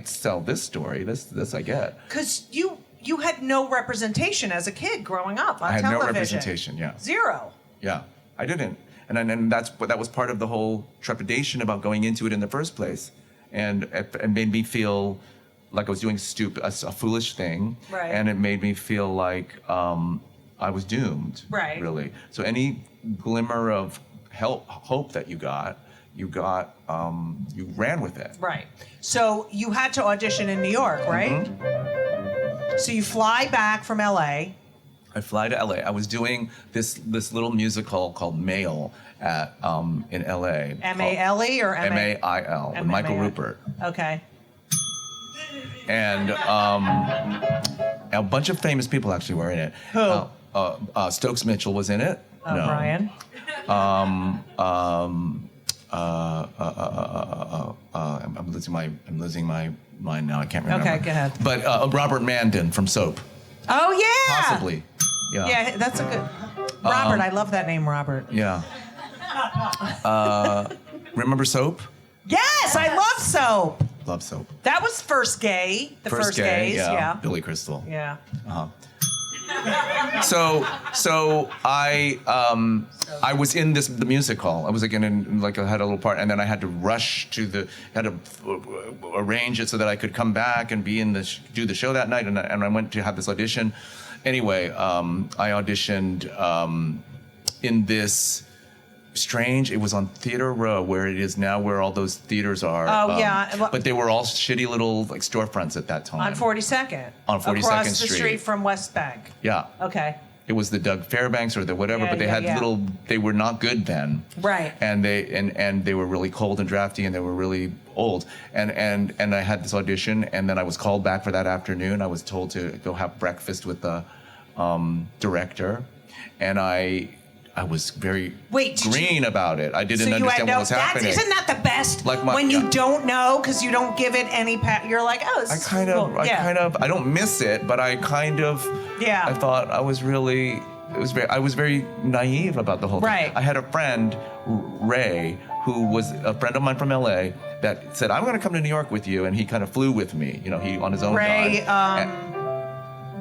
sell this story. This I get. Because you had no representation as a kid growing up on television. I had no representation. Yeah. Zero. Yeah, I didn't, and that was part of the whole trepidation about going into it in the first place, and it made me feel like I was doing a foolish thing, right. And it made me feel like I was doomed, right? Really. So any glimmer of hope that you ran with it. Right. So you had to audition in New York, right? Mm-hmm. So you fly back from LA. I fly to LA. I was doing this little musical called Mail in LA. M-A-L-E or M-A-I-L with Michael Rupert. Okay. and a bunch of famous people actually were in it. Who? Stokes Mitchell was in it. No. Brian. I'm losing my mind now. I can't remember. Okay, go ahead. But Robert Mandan from Soap, Oh yeah. possibly. Yeah. Yeah, that's a good. Robert, I love that name, Robert. Yeah. Remember Soap? Yes, I love Soap. Love Soap. That was first gay. The first gays. Yeah. Billy Crystal. Yeah. So I was in the music hall. I was like I had a little part, and then I had to rush to had to arrange it so that I could come back and be in do the show that night, and I went to have this audition. Anyway, I auditioned in this strange. It was on Theater Row, where it is now, where all those theaters are. Oh yeah. But they were all shitty little like storefronts at that time. On 42nd. On 42nd Across the Street. street from West Bank. Yeah. Okay. It was the Doug Fairbanks or the whatever, Yeah, but they yeah, had yeah. little. They were not good then. Right. And they were really cold and drafty, and they were really old. And I had this audition, and then I was called back for that afternoon. I was told to go have breakfast with the director, and I was very green about it. I didn't understand what was happening. Isn't that the best? Like when you don't know, because you don't give it any. You're like, oh, this is cool. I don't miss it, but I kind of. Yeah. I thought I was really. I was very naive about the whole thing. Right. I had a friend, Ray, who was a friend of mine from LA, that said, "I'm going to come to New York with you," and he kind of flew with me. You know, he on his own. Ray.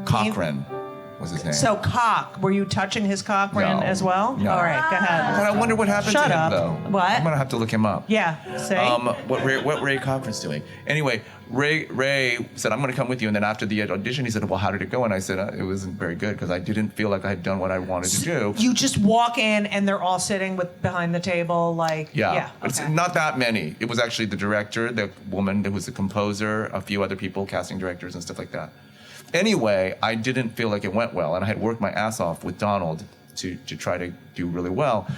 Cochran was his name. So Cock, were you touching his Cochran as well? No. All right, go ahead. But I wonder what happened Shut to him, up. though. What? I'm gonna have to look him up. Yeah. Say. What Ray Cochran's doing. Anyway, Ray said, "I'm gonna come with you." And then after the audition, he said, "Well, how did it go?" And I said, "It wasn't very good because I didn't feel like I had done what I wanted to do." You just walk in and they're all sitting behind the table, like. Yeah. Okay. It's not that many. It was actually the director, the woman who was the composer, a few other people, casting directors and stuff like that. Anyway, I didn't feel like it went well, and I had worked my ass off with Donald to try to do really well.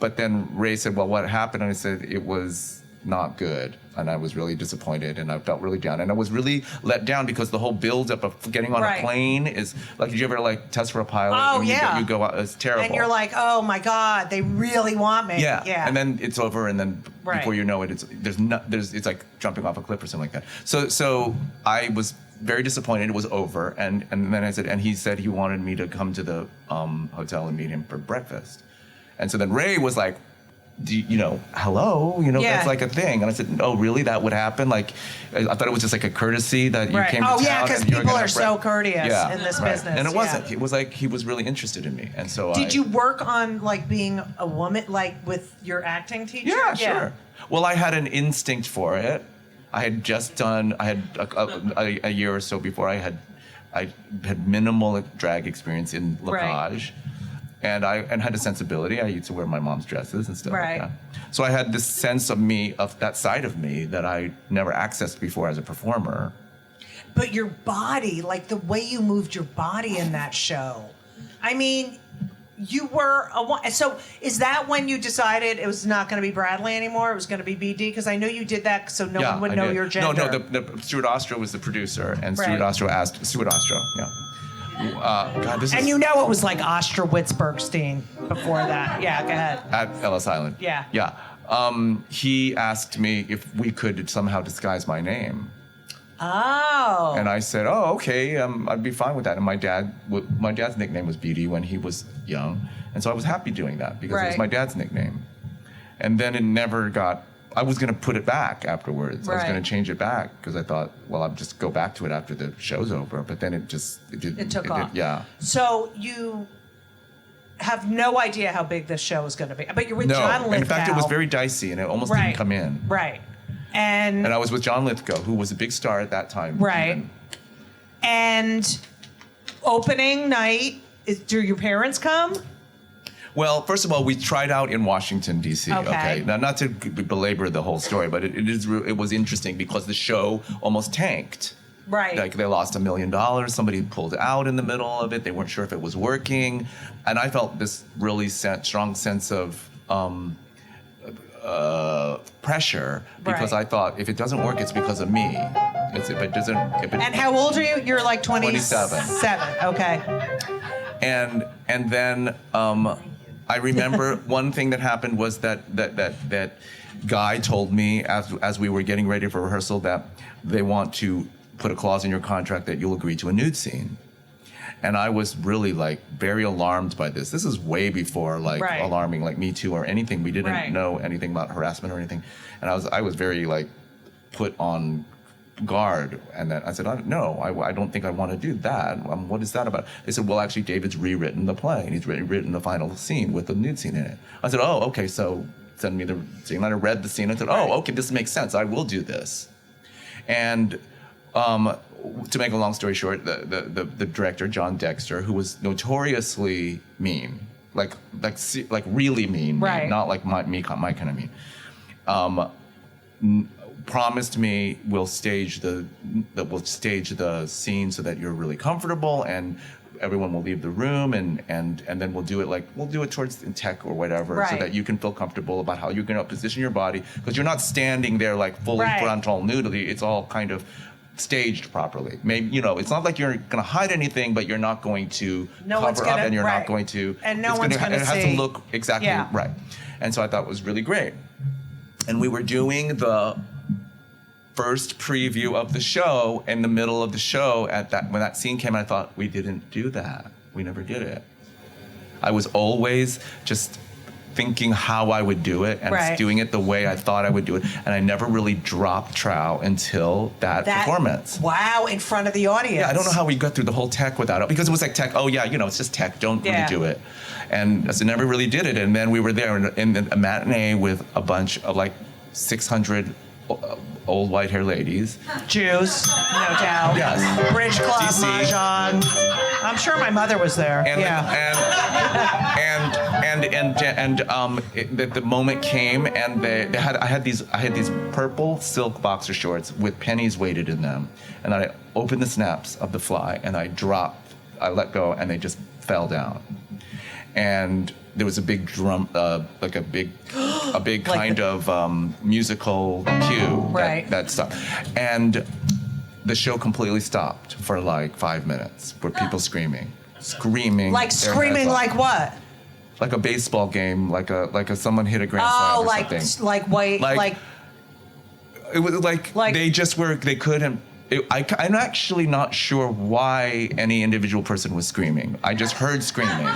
But then Ray said, "Well, what happened?" And I said, "It was not good." And I was really disappointed, and I felt really down. And I was really let down because the whole build-up of getting on a plane is like, did you ever like test for a pilot? Oh, when yeah. You go out, it's terrible. And you're like, oh my God, they really want me. Yeah. Yeah. And then it's over, and then Right. before you know it, it's like jumping off a cliff or something like that. So I was very disappointed it was over, and then I said, and he said he wanted me to come to the hotel and meet him for breakfast. And so then Ray was like, hello, that's like a thing. And I said, oh, really? That would happen? Like, I thought it was just like a courtesy that you came to town. Oh, yeah, because and you were people gonna are so courteous in this business. And it wasn't. It was like he was really interested in me. And so Did you work on like being a woman, like with your acting teacher? Yeah, sure. Well, I had an instinct for it. I had just done. I had a year or so before. I had minimal drag experience in Lacage, and I had a sensibility. I used to wear my mom's dresses and stuff like that. So I had this sense of me, of that side of me that I never accessed before as a performer. But your body, like the way you moved your body in that show, I mean. You were so is that when you decided it was not going to be Bradley anymore? It was going to be BD? Because I know you did that so no one would know your gender. No, the Stuart Ostro was the producer, and Stuart Ostro asked Stuart Ostro, God, this and it was like Ostrowitzbergstein before that. Yeah, go ahead. At Ellis Island. Yeah. Yeah. He asked me if we could somehow disguise my name. Oh. And I said, "Oh, okay, I'd be fine with that." And my dad's nickname was BD when he was young, and so I was happy doing that because it was my dad's nickname. And then it never got. I was going to put it back afterwards. I was going to change it back because I thought, well, I'll just go back to it after the show's over. But then it took off. Yeah. So you have no idea how big this show is going to be, but you're with John Lithgow. In fact, it was very dicey, and it almost didn't come in. Right. And I was with John Lithgow, who was a big star at that time. Right. Even. And opening night, do your parents come? Well, first of all, we tried out in Washington, D.C. Okay. Now, not to belabor the whole story, but it was interesting because the show almost tanked. Right. Like they lost $1 million. Somebody pulled out in the middle of it. They weren't sure if it was working. And I felt this really strong sense of pressure because I thought if it doesn't work, it's because of me. And how old are you? You're like 27. 7. Okay. And then I remember one thing that happened was that Guy told me as we were getting ready for rehearsal that they want to put a clause in your contract that you'll agree to a nude scene. And I was really like very alarmed by this. This is way before like alarming like Me Too or anything. We didn't know anything about harassment or anything. And I was very like put on guard. And then I said, I don't think I want to do that. What is that about? They said, well, actually, David's rewritten the play. And he's rewritten the final scene with the nude scene in it. I said, oh, okay, so send me the scene. And I read the scene and I said, oh, okay, this makes sense. I will do this. And to make a long story short, the director, John Dexter, who was notoriously mean, like really mean, not like my kind of mean, promised me we'll stage the scene so that you're really comfortable and everyone will leave the room and then we'll do it towards in tech or whatever so that you can feel comfortable about how you're going to position your body because you're not standing there like fully frontal nudity. It's all kind of staged properly. Maybe it's not like you're going to hide anything, but you're not going to cover up, and you're not going to. And no one's going to see. It has to look exactly right. And so I thought it was really great. And we were doing the first preview of the show in the middle of the show when that scene came. I thought we didn't do that. We never did it. I was always just thinking how I would do it and doing it the way I thought I would do it. And I never really dropped trow until that performance. Wow, in front of the audience. Yeah, I don't know how we got through the whole tech without it. Because it was like tech, it's just tech, don't really do it. And so I never really did it. And then we were there in a matinee with a bunch of like 600 old white hair ladies. Jews, no doubt. Yes. Bridge Club, DC. Mahjong. I'm sure my mother was there. The moment came, and I had these purple silk boxer shorts with pennies weighted in them, and I opened the snaps of the fly, and I let go, and they just fell down, and there was a big drum, like a big kind of musical cue that stopped, and the show completely stopped for like 5 minutes with people screaming. Like screaming like what? Like a baseball game, like a someone hit a grand slam or something. It was like they just were, they couldn't. I'm actually not sure why any individual person was screaming. I just heard screaming.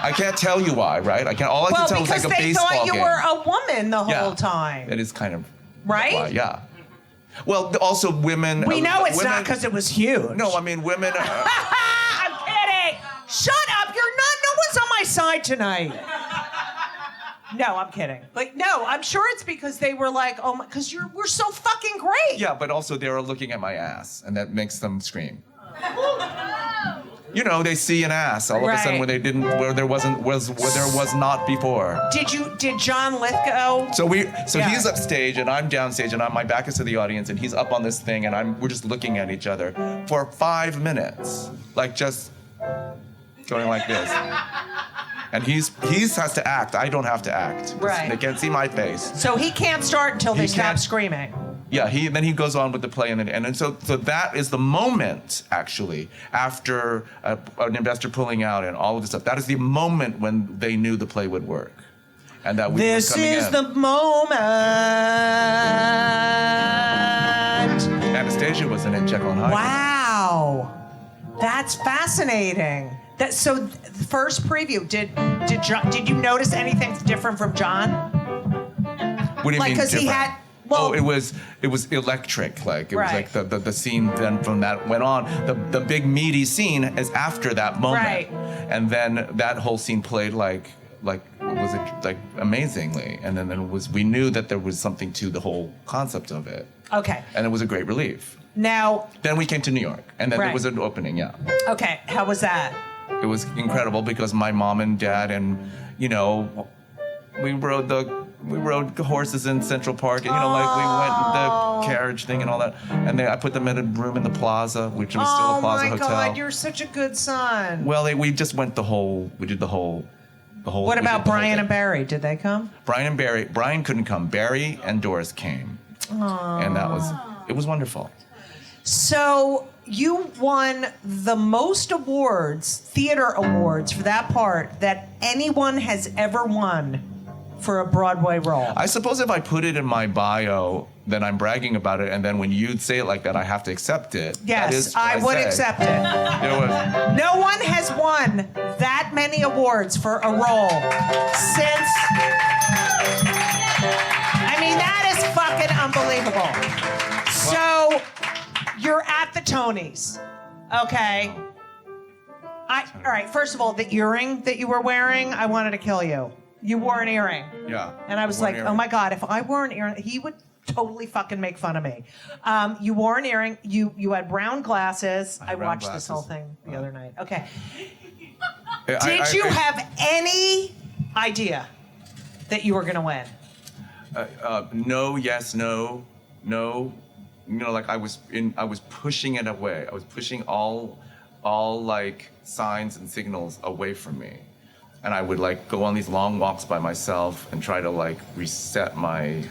I can't tell you why, right? All I can tell is like a baseball game. Because they thought you were a woman the whole time. It is kind of right. Why, yeah. Well, also women. We know it's not because it was huge. No, I mean women. I'm kidding. Shut up. You're not. No one's on my side tonight. No, I'm kidding. Like, no, I'm sure it's because they were like, oh my, because we're so fucking great. Yeah, but also they were looking at my ass, and that makes them scream. They see an ass all of a sudden where there was not before. Did John Lithgow? So he's upstage and I'm downstage and my back is to the audience and he's up on this thing and we're just looking at each other for 5 minutes, like just going like this. And he has to act. I don't have to act. Right. They can't see my face. So he can't start until they stop screaming. Yeah, then he goes on with the play, and so that is the moment, actually, after an investor pulling out and all of this stuff. That is the moment when they knew the play would work, and that we were coming in. This is the moment. Anastasia was in it, Jekyll and Hyde. Wow, that's fascinating. So the first preview, did you notice anything different from John? What do you mean different? Because he had. Well, it was electric. Like it was like the scene then from that went on. The big meaty scene is after that moment, and then that whole scene played like amazingly, and then we knew that there was something to the whole concept of it. Okay. And it was a great relief. Now. Then we came to New York, and then there was an opening. Yeah. Okay. How was that? It was incredible because my mom and dad and we rode horses in Central Park, and like we went the carriage thing and all that. And I put them in a room in the Plaza, which was still a Plaza hotel. Oh my God, you're such a good son. Well, we just went we did the whole. What about Brian and Barry? Did they come? Brian and Barry. Brian couldn't come. Barry and Doris came. Aww. And it was wonderful. So you won the most awards, theater awards, for that part that anyone has ever won for a Broadway role. I suppose if I put it in my bio, then I'm bragging about it, and then when you say it like that, I have to accept it. That Yes, is what I would say. accept it. It was, No one has won that many awards for a role since. I mean, that is fucking unbelievable. So, you're at the Tonys, okay? All right, first of all, the earring that you were wearing, I wanted to kill you. You wore an earring. yeah. And I was like, oh my God, if I wore an earring, he would totally fucking make fun of me. You wore an earring. You had brown glasses. I brown watched this glasses. whole thing the other night. Okay. I- Did you have any idea that you were going to win? No, yes, no, no. You know, like I was pushing it away. I was pushing all like signs and signals away from me. And I would like go on these long walks by myself and try to like reset my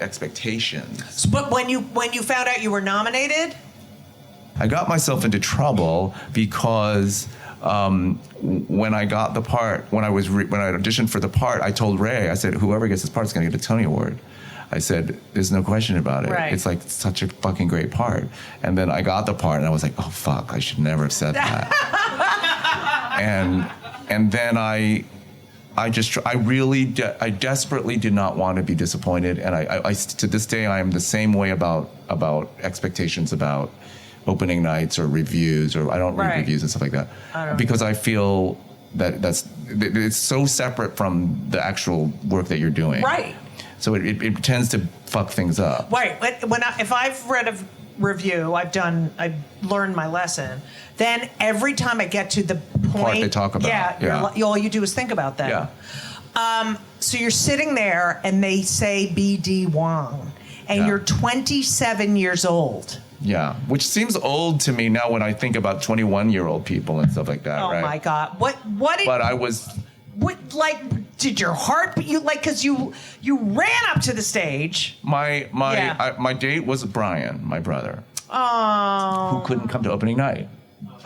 expectations. But when you found out you were nominated, I got myself into trouble because when I got the part, when I auditioned for the part, I told Ray, I said, whoever gets this part is going to get a Tony Award. I said, there's no question about it. Right. It's like such a fucking great part. And then I got the part and I was like, oh fuck, I should never have said that. and then I desperately did not want to be disappointed. And I to this day, I am the same way about expectations about opening nights or reviews, or I don't read Right. reviews and stuff like that. Because I feel that it's so separate from the actual work that you're doing. right? So it tends to fuck things up. Right. If I've read a review, I've learned my lesson. Then every time I get to the point they talk about, yeah. all you do is think about that. Yeah. So you're sitting there and they say BD Wong, and Yeah. you're 27 years old. Yeah, which seems old to me now when I think about 21-year-old people and stuff like that, Oh right? my God! What did? But I was, Did your heart? Because you ran up to the stage. my Yeah. date was Brian, my brother, Oh. who couldn't come to opening night.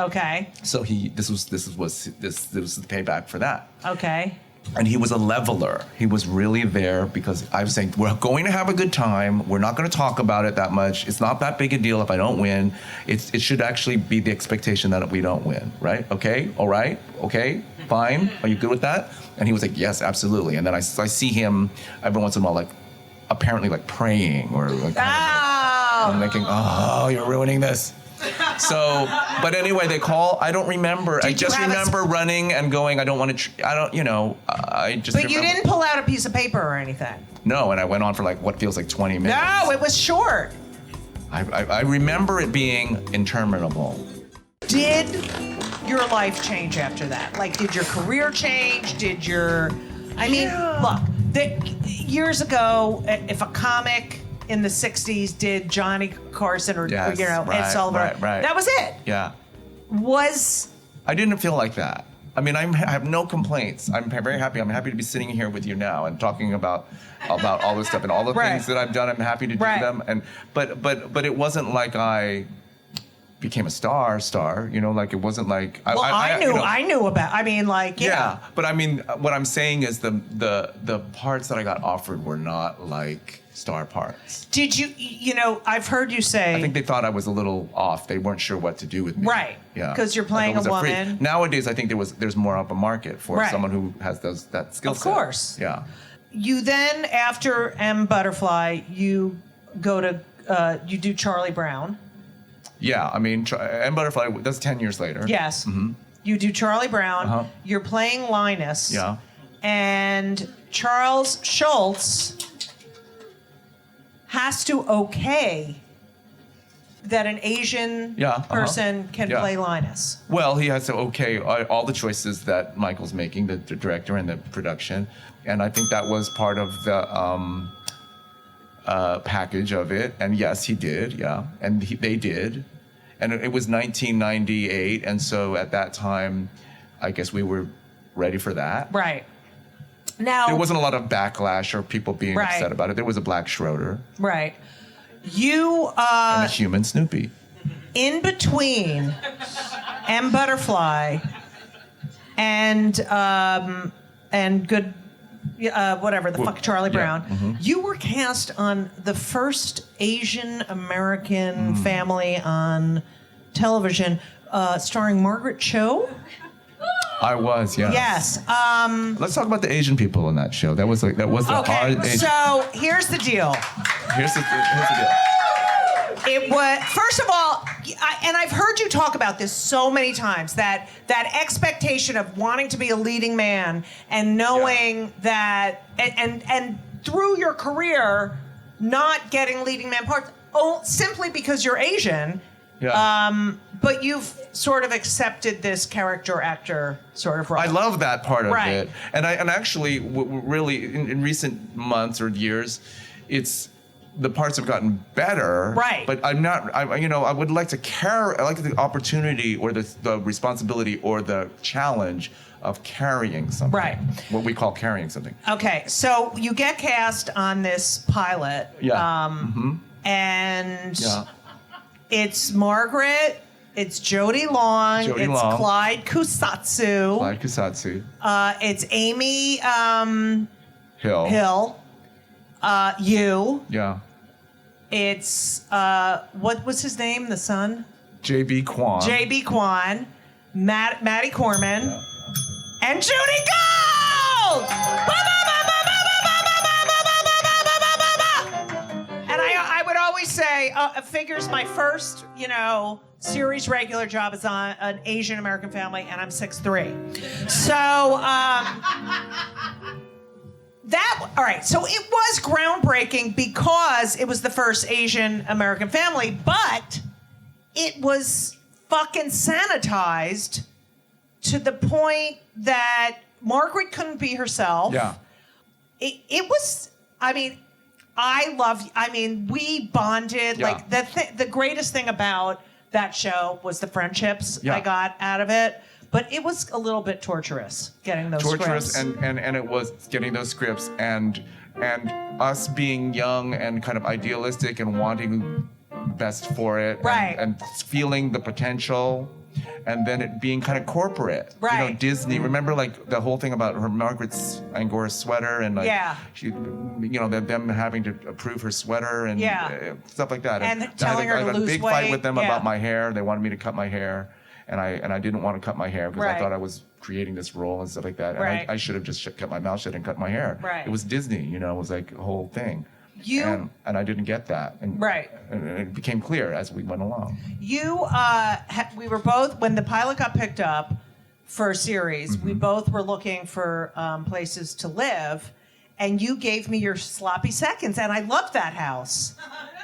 Okay. So this was the payback for that. Okay. And he was a leveler. He was really there because I was saying, we're going to have a good time. We're not going to talk about it that much. It's not that big a deal if I don't win. It should actually be the expectation that we don't win, right? Okay, all right, okay, fine. Are you good with that? And he was like, yes, absolutely. And then I see him every once in a while, like, apparently like praying or like, I'm thinking, oh, you're ruining this. So, but anyway, they call. I don't remember. I just remember running and going. I don't want to. I just. But remember. you didn't pull out a piece of paper or anything. No, and I went on for like what feels like 20 minutes. No, it was short. I remember it being interminable. Did your life change after that? Like, did your career change? Look, years ago, if a comic in the 60s did Johnny Carson or Yes, Ed right, Sullivan, right. that was it. Yeah. I I didn't feel like that. I mean, I have no complaints. I'm very happy. I'm happy to be sitting here with you now and talking about all this stuff and all the Right. things that I've done. I'm happy to do Right. them. But it wasn't like I became a star. You know, like it wasn't like I knew about. I mean, like, Yeah, but I mean, what I'm saying is the parts that I got offered were not like star parts. Did you? I've heard you say. I think they thought I was a little off. They weren't sure what to do with me. Right. Yeah. 'Cause you're playing Like I was a freak. woman. Nowadays, I think there's more of a market for Right. someone who has that skill set. Of course. Yeah. You then, after M Butterfly, you go to you do Charlie Brown. Yeah. I mean, and Butterfly. That's 10 years later. Yes. Mm-hmm. You do Charlie Brown. Uh-huh. You're playing Linus. Yeah. And Charles Schultz has to okay that an Asian Yeah, uh-huh. person can Yeah. play Linus. Well, he has to okay all the choices that Michael's making, the director and the production, and I think that was part of the package of it. And yes, he did. Yeah, and they did, and it was 1998, and so at that time, I guess we were ready for that. Right. Now There wasn't a lot of backlash or people being Right. upset about it. There was a Black Schroeder. Right. You and a human Snoopy. in between M Butterfly and good whatever the fuck Charlie Brown. You were cast on the first Asian American family on television, starring Margaret Cho. I was, yes. Yes. Let's talk about the Asian people in that show. That was the Okay. hard Asian. So here's the deal. Here's the deal. It was, first of all, and I've heard you talk about this so many times, that expectation of wanting to be a leading man and knowing that, and through your career, not getting leading man parts, simply because you're Asian. Yeah. But you've sort of accepted this character actor sort of role. I love that part of Right. it, and actually, really, in recent months or years, the parts have gotten better. Right. But I'm not. I would like to I like the opportunity or the responsibility or the challenge of carrying something. Right. What we call carrying something. Okay, so you get cast on this pilot. Yeah. And Yeah. it's Margaret, it's Jody Long, Jody it's Long. Clyde Kusatsu, Like Kusatsu. it's Amy Hill. Hill, you, Yeah. it's what was his name, the son? J.B. Kwan. J.B. Kwan, Maddie Corman, Yeah. and Judy Gold! And I would always say, figures my first, series regular job is on an Asian American family, and I'm 6'3". So, all right, so it was groundbreaking because it was the first Asian American family, but it was fucking sanitized to the point that Margaret couldn't be herself. Yeah. It was, we bonded. Yeah. Like the greatest thing about that show was the friendships Yeah. I got out of it. But it was a little bit torturous getting those Torturous scripts. and it was getting those scripts and us being young and kind of idealistic and wanting best for it. Right. And feeling the potential. And then it being kind of corporate. Right. Disney. Remember like the whole thing about her Margaret's Angora sweater and like Yeah. she them having to approve her sweater and stuff like that. And I telling her I to had a lose big fight weight. with them Yeah. about my hair. They wanted me to cut my hair. And I didn't want to cut my hair because Right. I thought I was creating this role and stuff like that. And Right. I should have just kept my mouth shut and cut my hair. Right. It was Disney, it was like a whole thing. You- and I didn't get that. And, Right. And it became clear as we went along. We were both, when the pilot got picked up for a series, we both were looking for places to live, and you gave me your sloppy seconds, and I loved that house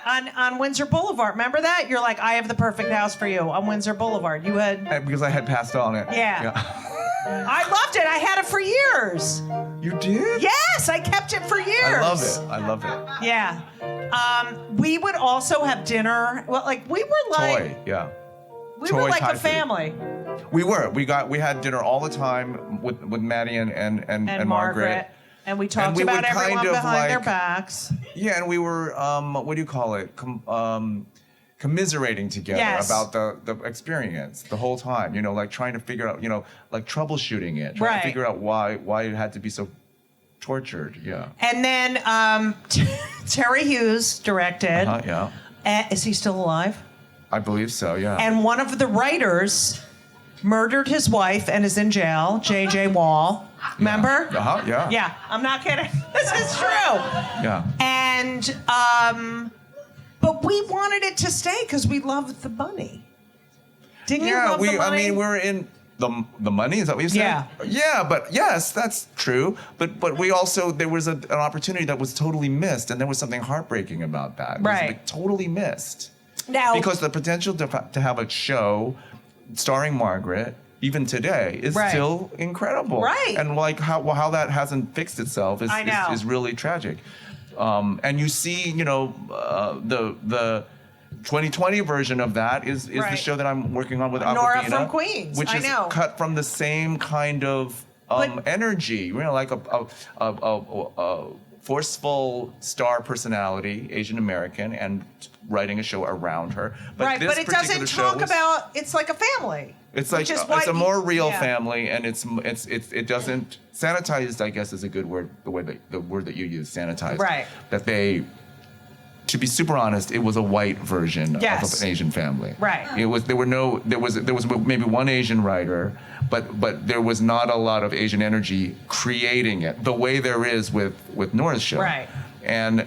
on Windsor Boulevard. Remember that? You're like, I have the perfect house for you on Windsor Boulevard. You had, Because I had passed on it. Yeah. I loved it. I had it for years. You did? Yes, I kept it for years. I love it. Yeah. We would also have dinner. Well, like we were like Toy, yeah. we Toy were like Thai a food. family. We were. We had dinner all the time with Maddie and Margaret. And we talked we about would everyone kind of behind their like- backs. Yeah, and we were what do you call it? Commiserating together Yes. about the experience the whole time. Like trying to figure out, like troubleshooting it, trying Right. to figure out why it had to be so tortured. Yeah. And then Terry Hughes directed. Yeah. Is he still alive? I believe so. Yeah. And one of the writers murdered his wife and is in jail, J.J. Wall. Remember? Yeah. Yeah, I'm not kidding. This is true. Yeah. And, but we wanted it to stay because we loved the bunny. Didn't you love the bunny? we're in the money. Is that what you said? Yeah. Yeah, but yes, that's true. But we also there was an opportunity that was totally missed, and there was something heartbreaking about that. It was, Right. like, totally missed. Now, Because the potential to have a show starring Margaret, even today, is Right. still incredible. Right. And like how that hasn't fixed itself I know. is really tragic. And you see, the 2020 version of that is the Right. show that I'm working on with Nora Aquafina, from Queens. which I is know. cut from the same kind of But- energy. Like a forceful star personality, Asian American, and writing a show around her. Right, this but it particular doesn't show talk was- about. It's like a family. It's like which is why it's a more real yeah. family, and it doesn't sanitized. I guess is a good word. The word that you use, sanitized. Right. That they. To be super honest, it was a white version Yes. of an Asian family. Right. It was. There was maybe one Asian writer, but there was not a lot of Asian energy creating it the way there is with Nora's show. Right. And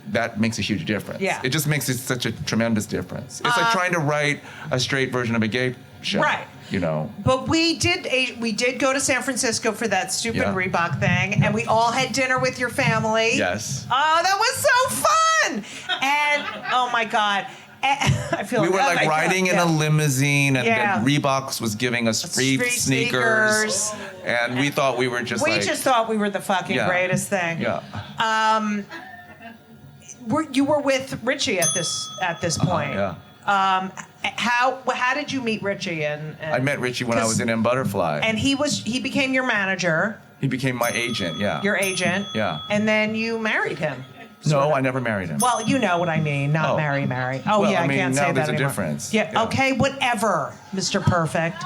that makes a huge difference. Yeah. It just makes it such a tremendous difference. It's like trying to write a straight version of a gay show. Right. You know. But we did go to San Francisco for that stupid Yeah. Reebok thing, and we all had dinner with your family. Yes. Oh, that was so fun! And oh my God, I feel We were oh like my riding God, in yeah. a limousine, and Yeah. Reeboks was giving us free sneakers, and we thought we were just We like. just thought we were the fucking Yeah. greatest thing. Yeah. You were with Richie at this point. Yeah. How did you meet Richie? And I met Richie when I was in M Butterfly. And he became your manager, He became my agent. Yeah. your agent. Yeah. And then you married him. No, I never married him. Well, you know what I mean, not Oh. marry. Oh, Well, yeah, I mean, can't now say that there's a anymore. difference. Yeah, Yeah. okay, whatever, Mr. Perfect.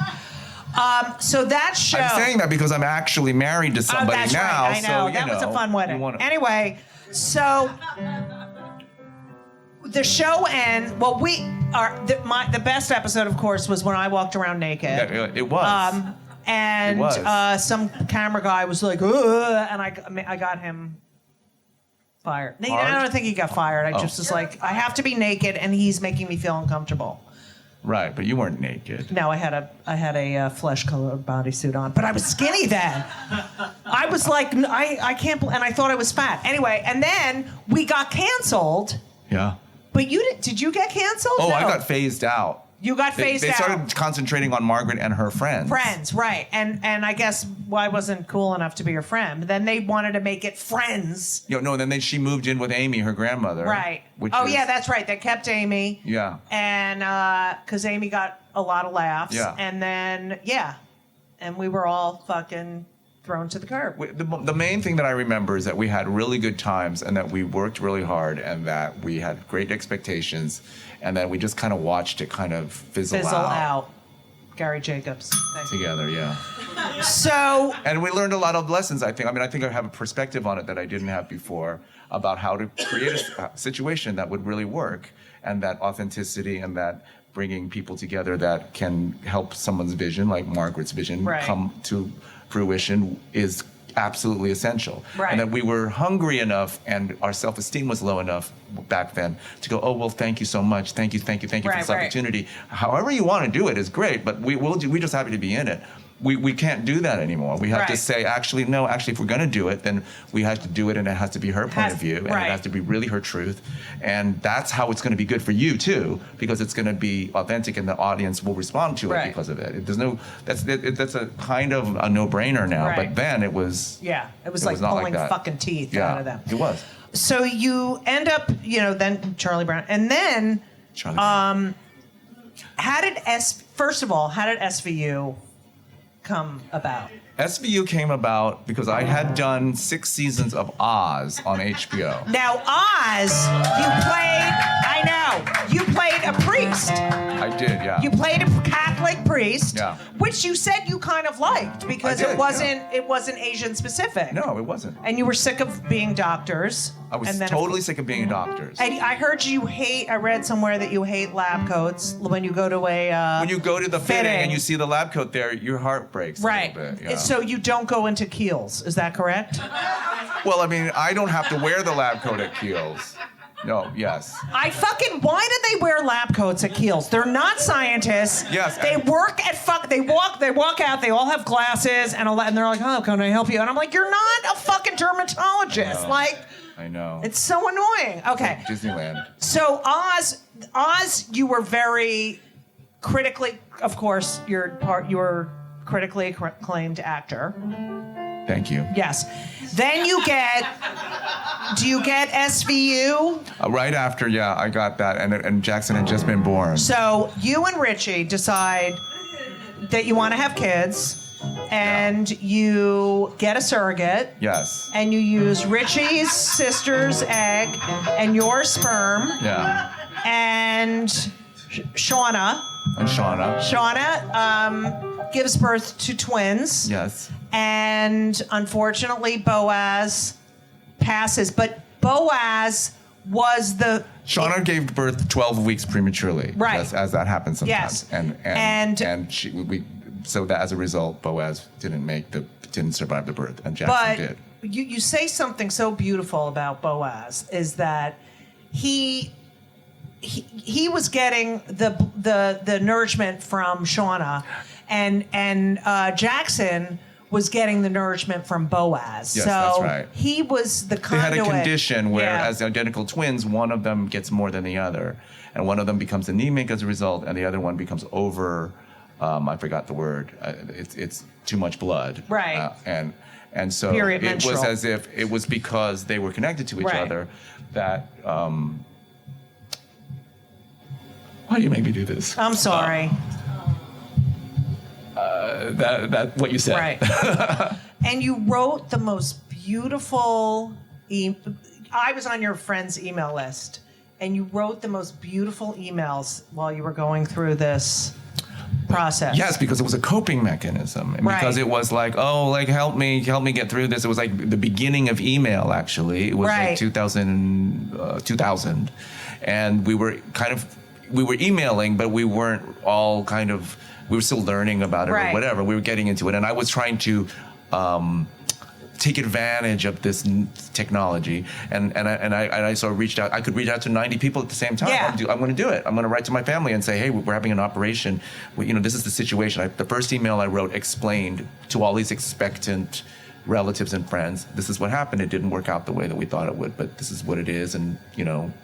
So that show. I'm saying that because I'm actually married to somebody that's now. right, I know. So, you that was a know, fun wedding. you wanna- Anyway, so the show ends. Well, the best episode, of course, was when I walked around naked. Yeah, it was. And It was. some camera guy was like, ugh, and I got him fired. I Hard? don't think he got fired. I Oh. just was like, I have to be naked, and he's making me feel uncomfortable. Right, but you weren't naked. No, I had a flesh-colored bodysuit on, but I was skinny then. I was like, I can't, and I thought I was fat. Anyway, and then we got canceled. Yeah. But did you get canceled? Oh, No. I got phased out. You got phased They out. started concentrating on Margaret and her friends. Friends, right. And I guess I wasn't cool enough to be your friend. But then they wanted to make it Friends. Then she moved in with Amy, her grandmother. Right. Which Oh, is- yeah, that's right. They kept Amy. Yeah. And because Amy got a lot of laughs. Yeah. And then, and we were all fucking thrown to the curb. The main thing that I remember is that we had really good times and that we worked really hard and that we had great expectations and that we just kind of watched it kind of fizzle out. Gary Jacobs. Thank you. together, yeah. So, And we learned a lot of lessons, I think. I think I have a perspective on it that I didn't have before about how to create a situation that would really work and that authenticity and that bringing people together that can help someone's vision, like Margaret's vision, Right. come to fruition is absolutely essential. Right. And that we were hungry enough and our self-esteem was low enough back then to go, oh, well, thank you so much. Thank you for Right, this right. opportunity. However you want to do it is great, but we're just happy to be in it. We can't do that anymore. We have to Right. say, no, if we're going to do it, then we have to do it and it has to be her point of view and right. it has to be really her truth. And that's how it's going to be good for you too, because it's going to be authentic and the audience will respond to it Right. because of it. That's a kind of a no-brainer now, Right. but then it was it was like not pulling that. fucking teeth Yeah, out of them. it was. So you end up, then Charlie Brown. And then, Charlie. first of all, how did SVU come about? SVU came about because I had done 6 seasons of Oz on HBO. Now, Oz, you played a priest. I did, yeah. You played a Catholic priest, Yeah. which you said you kind of liked because I did, it wasn't Asian specific. No, it wasn't. And you were sick of being doctors. I was and then totally sick of being doctors. I heard I read somewhere that you hate lab coats when you go to a When you go to the fitting fitting. and you see the lab coat there, your heart breaks right. a little bit. Yeah. So you don't go into Kiehl's, is that correct? Well, I don't have to wear the lab coat at Kiehl's. No, yes. Why do they wear lab coats at Kiehl's? They're not scientists. Yes, They and- work at they walk out, they all have glasses and they're like, oh, can I help you? And I'm like, you're not a fucking dermatologist. No. Like, I know. it's so annoying. Okay. Disneyland. So Oz, you were very critically, of course, you're critically acclaimed actor. Thank you. Yes. Then do you get SVU? Right after, I got that, and Jackson had just been born. So you and Richie decide that you want to have kids. and you get a surrogate. Yes. And you use Richie's sister's egg and your sperm. Yeah. And Shauna. And Shauna. Shauna gives birth to twins. Yes. And unfortunately, Boaz passes. But Boaz was the... Shauna gave birth 12 weeks prematurely. Right. As that happens sometimes. Yes. And so that as a result, Boaz didn't survive the birth, and Jackson did. You say something so beautiful about Boaz is that he was getting the nourishment from Shauna, and Jackson was getting the nourishment from Boaz. Yes, so that's right. He was the They conduit. had a condition where, as identical twins, one of them gets more than the other, and one of them becomes anemic as a result, and the other one becomes over. I forgot the word. It's too much blood. Right. And so Period it menstrual. was as if it was because they were connected to each Right. other that. Why do you make me do this? I'm sorry. That what you said. Right. And you wrote the most beautiful. I was on your friend's email list, and you wrote the most beautiful emails while you were going through this process. Yes, because it was a coping mechanism, and because it was like, oh, like help me get through this. It was like the beginning of email. Actually, it was like 2000, and we were emailing, but we weren't all kind of. We were still learning about it or whatever. We were getting into it, and I was trying to take advantage of this technology, and I sort of reached out. I could reach out to 90 people at the same time. Yeah. I'm going to do it. I'm going to write to my family and say, hey, we're having an operation. This is the situation. The first email I wrote explained to all these expectant relatives and friends, this is what happened. It didn't work out the way that we thought it would, but this is what it is, and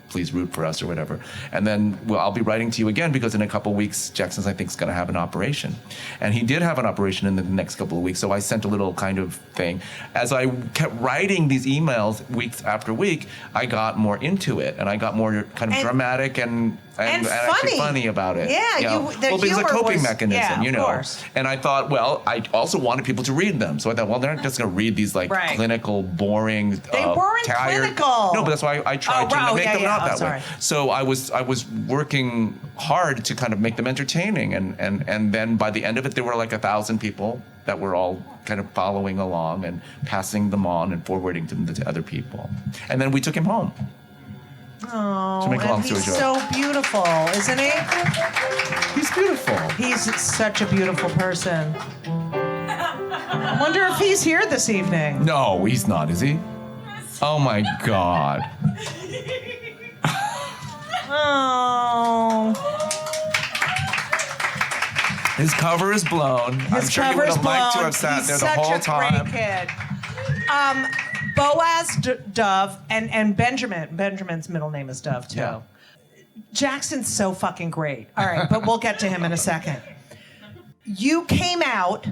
please root for us or whatever. And then, I'll be writing to you again because in a couple of weeks, Jackson's, I think, is going to have an operation. And he did have an operation in the next couple of weeks, so I sent a little kind of thing. As I kept writing these emails week after week, I got more into it, and I got more kind of dramatic and actually funny about it. Yeah, because it's a coping mechanism, of course. And I thought, I also wanted people to read them. So I thought, they're not just going to read these clinical, boring, They weren't tired. clinical. No, but that's why I tried to make them not that way. So I was working hard to kind of make them entertaining, and then by the end of it, there were like 1,000 people that were all kind of following along and passing them on and forwarding them to other people. And then we took him home. Oh, to make a long and story he's short. so beautiful, isn't he? He's beautiful. He's such a beautiful person. I wonder if he's here this evening. No, he's not, is he? Oh my God. Oh. His cover is blown. I'm sure he would have liked to have sat there the whole time. He's such a great kid. Boaz Dove and Benjamin's middle name is Dove too. Yeah. Jackson's so fucking great. All right, but we'll get to him in a second. You came out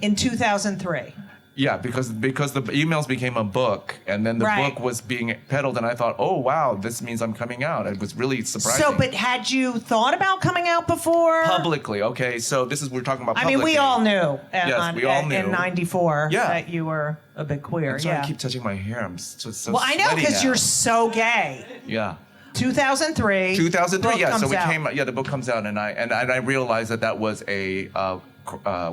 in 2003. Yeah, because the emails became a book, and then the book was being peddled, and I thought, oh wow, this means I'm coming out. It was really surprising. So, but had you thought about coming out before? Publicly, okay. So we're talking about publicly. I mean, we all knew. Yes, we all knew. In '94 that you were a big queer. And so I keep touching my hair. I'm so well, I know because you're so gay. Yeah. 2003. 2003. Yeah. So came out. the book comes out, and I realized that was a.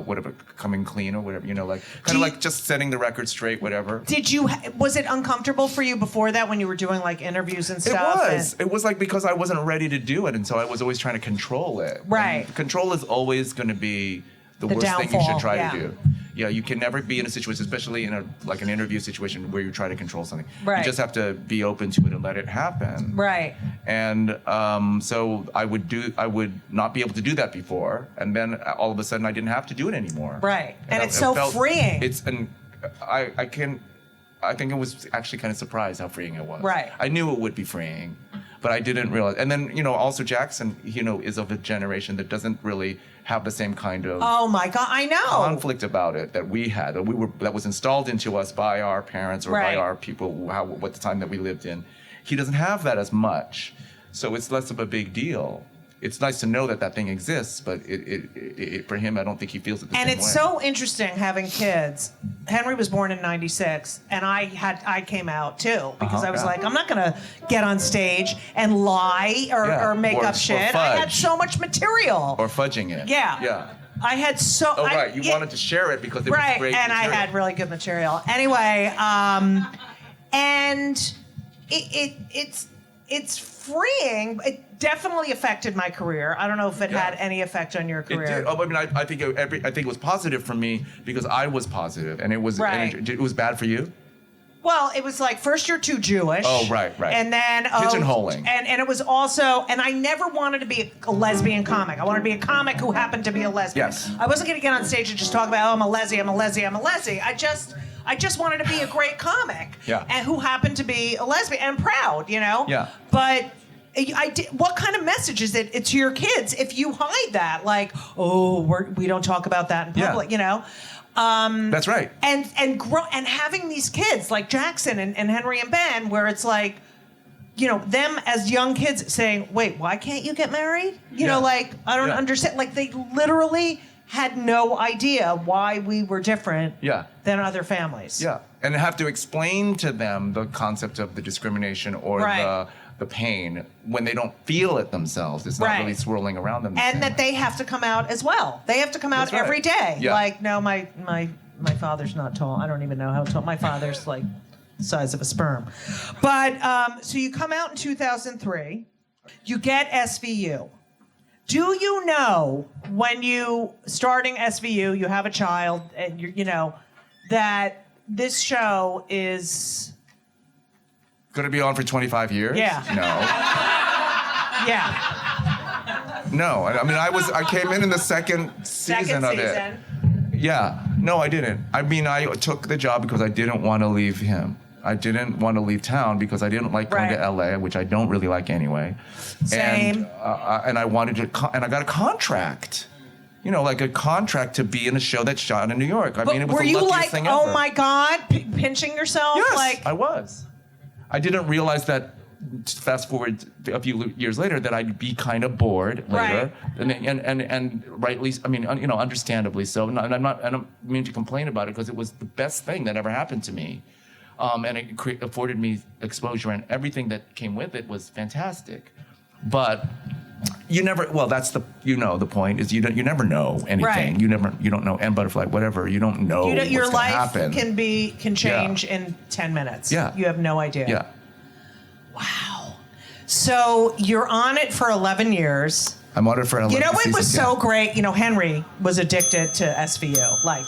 Whatever, coming clean or whatever, kind of like just setting the record straight, whatever. Was it uncomfortable for you before that when you were doing like interviews and stuff? It was like because I wasn't ready to do it, and so I was always trying to control it. Right. And control is always going to be the worst downfall, thing you should try to do. Yeah, you can never be in a situation, especially in an interview situation where you try to control something. Right. You just have to be open to it and let it happen. Right. And so I would not be able to do that before, and then all of a sudden I didn't have to do it anymore. Right. And it's so freeing. I think it was actually kind of surprised how freeing it was. Right. I knew it would be freeing, but I didn't realize. And then also Jackson, is of a generation that doesn't really have the same kind of oh my God, I know conflict about it that we had, that was installed into us by our parents or by our people, what the time that we lived in. He doesn't have that as much, so it's less of a big deal. it's nice to know that thing exists, but it for him, I don't think he feels it the same way. And it's so interesting having kids. Henry was born in '96, and I came out too because I was like, I'm not gonna get on stage and lie or make up shit. I had so much material. Or fudging it. Yeah. I had so. Oh right, you wanted to share it because it was great and material. I had really good material. Anyway, and it's freeing. It definitely affected my career. I don't know if it had any effect on your career. It did. Oh, I mean, I think it was positive for me because I was positive, and it was it was bad for you. Well, it was like first you're too Jewish. Oh, right. And then pigeonholing. And it was also, and I never wanted to be a lesbian comic. I wanted to be a comic who happened to be a lesbian. Yes. I wasn't going to get on stage and just talk about, I'm a lesbian. I just wanted to be a great comic. Yeah. And who happened to be a lesbian and proud, you know. Yeah. But what kind of message is it to your kids if you hide that? Like, we don't talk about that in public, you know. That's right. And having these kids like Jackson and Henry and Ben, where it's like, you know, them as young kids saying, "Wait, why can't you get married?" You know, like I don't understand. Like they literally had no idea why we were different than other families. Yeah, and have to explain to them the concept of the discrimination or the pain when they don't feel it themselves. It's not really swirling around them. And that they have to come out as well. They have to come out every day. Yeah. Like, no, my father's not tall. I don't even know how tall. My father's like the size of a sperm. But, so you come out in 2003. You get SVU. Do you know when you, starting SVU, you have a child, and you know, that this show is... Going to be on for 25 years? Yeah. No. Yeah. No. I mean, I came in the second season of it. Yeah. No, I didn't. I mean, I took the job because I didn't want to leave him. I didn't want to leave town because I didn't like going to LA, which I don't really like anyway. Same. And I wanted to, and I got a contract. You know, like a contract to be in a show that's shot in New York. I mean, it was the luckiest thing ever. Were you like, oh my God, pinching yourself? Yes, like, I was. I didn't realize that, fast forward a few years later, that I'd be kind of bored later. And rightly, I mean, you know, understandably so. And I don't mean to complain about it because it was the best thing that ever happened to me. And it afforded me exposure, and everything that came with it was fantastic. But you never, well, that's the, you know, the point is you never know anything. You don't know M Butterfly, whatever. You don't know what's going to happen. Your life can change in 10 minutes. Yeah. You have no idea. Yeah. Wow. So you're on it for 11 years. I'm on it for 11 years. You know what was so great? You know, Henry was addicted to SVU, like,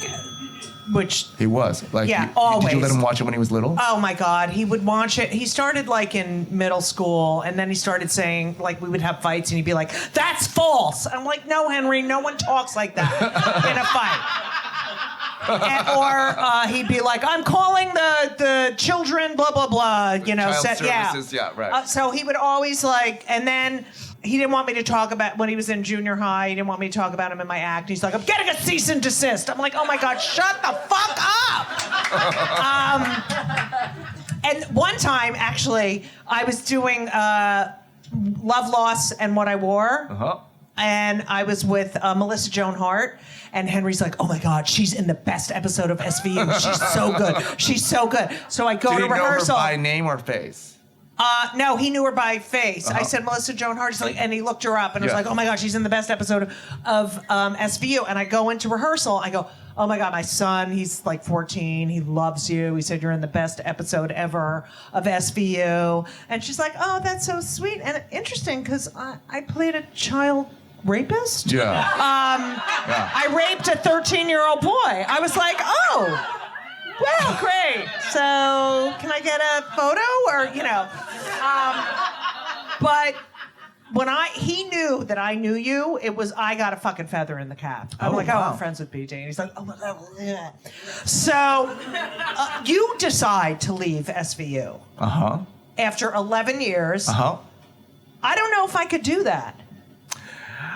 which... He was. Like, always. Did you let him watch it when he was little? Oh my God, he would watch it. He started like in middle school, and then he started saying, like, we would have fights, and he'd be like, "That's false." I'm like, "No, Henry, no one talks like that in a fight." Or he'd be like, "I'm calling the children, blah blah blah." You know, Child services, yeah, right. So he would always like, and then. He didn't want me to talk about, when he was in junior high, he didn't want me to talk about him in my act. He's like, "I'm getting a cease and desist." I'm like, "Oh my God, shut the fuck up." And one time, actually, I was doing Love, Loss, and What I Wore. And I was with Melissa Joan Hart. And Henry's like, "Oh my God, she's in the best episode of SVU. She's so good. She's so good." So I go to rehearsal. Know her by name or face? No, he knew her by face. I said Melissa Joan Hart, and he looked her up, and I was like, "Oh my God, she's in the best episode of SVU." And I go into rehearsal, I go, "Oh my God, my son, he's like 14, he loves you. He said you're in the best episode ever of SVU." And she's like, "Oh, that's so sweet and interesting, because I played a child rapist." Yeah. I raped a 13-year-old boy. I was like, "Oh. Well, great. So, can I get a photo?" Or, you know. But when he knew that I knew you, it was, I got a fucking feather in the cap. I'm like, "Oh, I'm friends with BD." And he's like, "Oh, yeah." So, you decide to leave SVU. After 11 years. I don't know if I could do that.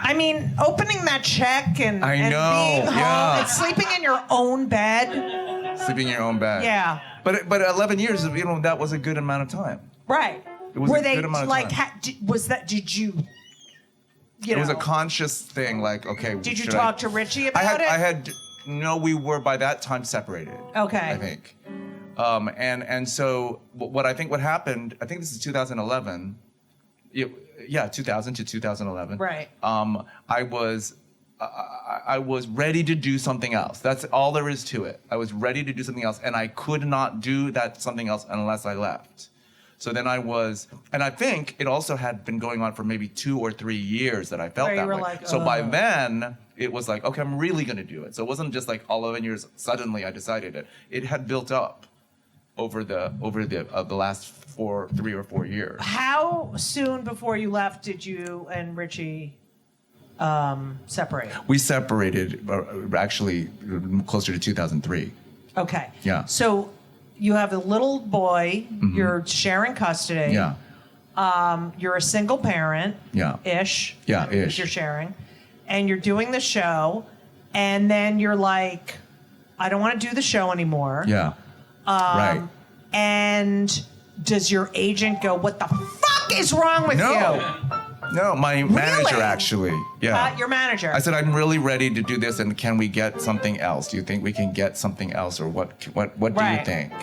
I mean, opening that check and being home and sleeping in your own bed. Sleeping in your own bed. Yeah. But 11 years, you know, that was a good amount of time. Right. It was a good amount of time. Was that? Did It was a conscious thing, like, okay. Did you should talk to Richie about it? No, we were by that time separated. Okay. I think. And so what happened, I think this is 2011. Yeah, 2000 to 2011. Right. I was ready to do something else. That's all there is to it. I was ready to do something else, and I could not do that something else unless I left. So then and I think it also had been going on for maybe 2 or 3 years that I felt Where that you were way. like, so by then, it was like, okay, I'm really going to do it. So it wasn't just like all 11 years, suddenly I decided it. It had built up over the last 3 or 4 years. How soon before you left did you and Richie separate? We separated actually closer to 2003. Okay. Yeah. So you have a little boy. You're sharing custody. Yeah. You're a single parent. Yeah. Ish. Yeah, ish. You're sharing, and you're doing the show, and then you're like, I don't want to do the show anymore. Yeah. Right. And does your agent go, what the fuck is wrong with you? No, my manager actually. Yeah. Your manager. I said, I'm really ready to do this, and can we get something else? Do you think we can get something else, or what do you think?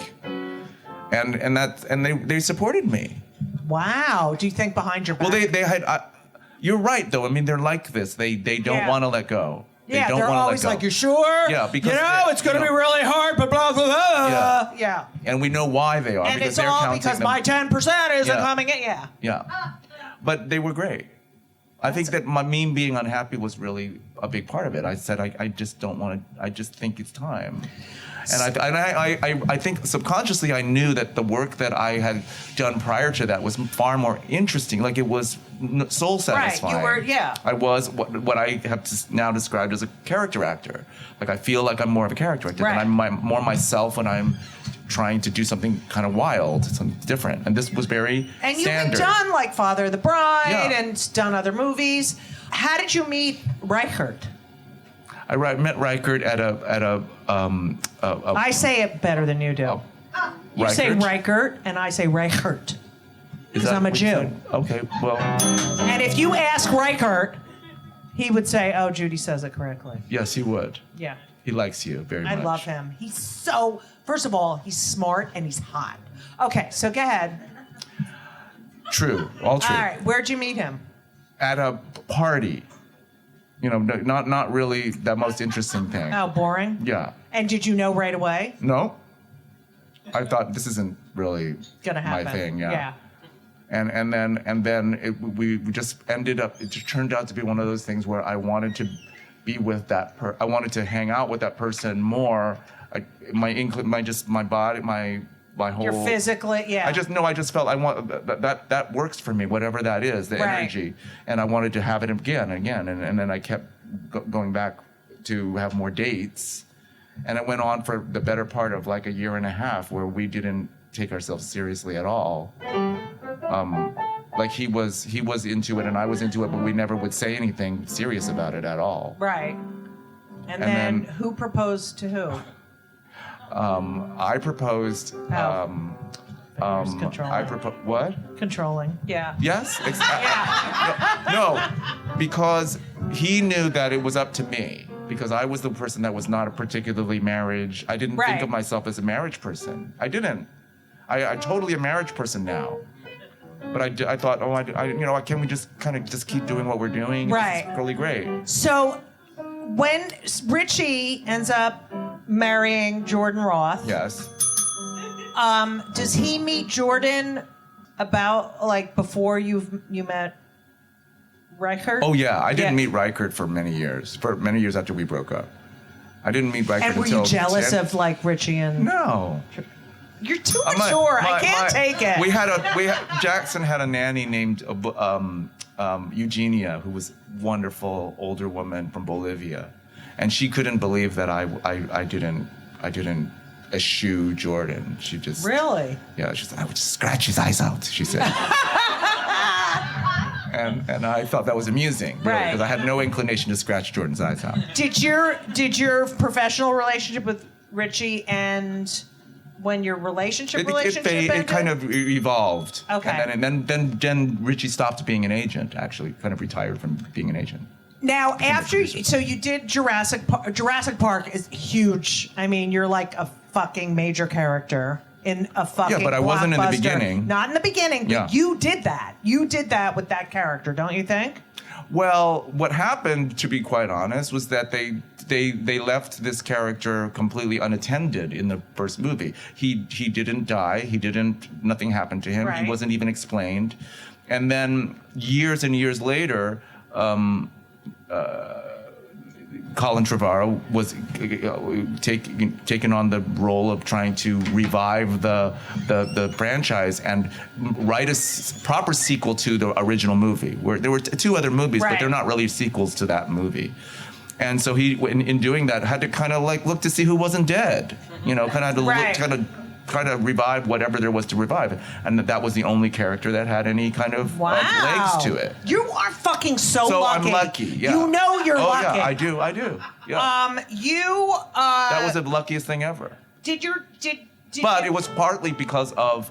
And they supported me. Wow. Do you think behind your back? Well, they had. You're right, though. I mean, they're like this. They don't want to let go. Yeah, don't they're wanna always let go. like, you sure? Yeah, because it's going to be really hard, but blah, blah, blah. Yeah. And we know why they are. And because it's they're all counting because them. my 10% isn't Yeah. coming in. Yeah. Yeah. But they were great. I think that me being unhappy was really a big part of it. I said, I just don't want to, I just think it's time. And I think subconsciously I knew that the work that I had done prior to that was far more interesting. Like it was soul satisfying. Right, you were, yeah. I was what I have now described as a character actor. Like I feel like I'm more of a character actor. Right. And I'm more myself when I'm trying to do something kind of wild, something different. And this was very And standard. you've done like Father of the Bride Yeah. and done other movies. How did you meet Reichert? I met Reichert at a I say it better than you do. You say Reichert? Reichert, and I say Reichert. Is Because that I'm a what you Jew. said? Okay, well, And if you ask Reichert, he would say, oh, Judy says it correctly. yes, he would. Yeah. He likes you very much. I love him. He's so, first of all, he's smart and he's hot. Okay, so go ahead. True, all true. All right, where'd you meet him? At a party. You know, not really the most interesting thing. Oh, boring? Yeah. And did you know right away? No. I thought this isn't really Gonna happen. my thing. Yeah. Yeah. And then we just ended up. It just turned out to be one of those things where I wanted to be with that. I wanted to hang out with that person more. My body, my whole. You're physically, yeah. I just felt I want that works for me, whatever that is, the Right. energy, and I wanted to have it again and again, and then I kept going back to have more dates, and it went on for the better part of like a year and a half where we didn't take ourselves seriously at all. Like he was into it and I was into it, but we never would say anything serious about it at all. Right. And then who proposed to who? I proposed. Controlling. I proposed. What? Controlling. Yeah. Yes. No, because he knew that it was up to me. Because I was the person that was not a particularly marriage. I didn't think Right. of myself as a marriage person. I didn't. I'm totally a marriage person now. But I thought, can we just kind of just keep doing what we're doing? Right. It's really great. So when Richie ends up marrying Jordan Roth, Yes. does he meet Jordan about like before you met Reichert? Oh yeah, I didn't Yeah. meet Reichert for many years. For many years after we broke up, I didn't meet Reichert And were until. you jealous 10 of like Richie and? No. You're too mature. I can't take it. Jackson had a nanny named Eugenia, who was a wonderful older woman from Bolivia, and she couldn't believe that I didn't eschew Jordan. She just Really? Yeah, she said I would just scratch his eyes out. She said. And I thought that was amusing, really, Right. because I had no inclination to scratch Jordan's eyes out. Did your professional relationship with Richie and when your relationship It ended? kind of evolved. Okay. And then Richie stopped being an agent, actually, kind of retired from being an agent. Now, so you did Jurassic Park. Jurassic Park is huge. I mean, you're like a fucking major character in a fucking Yeah, but I wasn't in the blockbuster. beginning. Not in the beginning, but Yeah. you did that. You did that with that character, don't you think? Well, what happened, to be quite honest, was that they left this character completely unattended in the first movie. He didn't die. Nothing happened to him. Right. He wasn't even explained. And then years and years later, Colin Trevorrow was taken on the role of trying to revive the franchise and write a proper sequel to the original movie. Where there were two other movies, Right. but they're not really sequels to that movie. And so he, in doing that, had to kind of like look to see who wasn't dead. You know, kind of had to Right. look, kind of revive whatever there was to revive, and that was the only character that had any kind of legs to it. You are fucking so lucky. I'm lucky. Yeah. You know you're lucky. Oh yeah, I do. Yeah. You. That was the luckiest thing ever. Did But you, it was partly because of.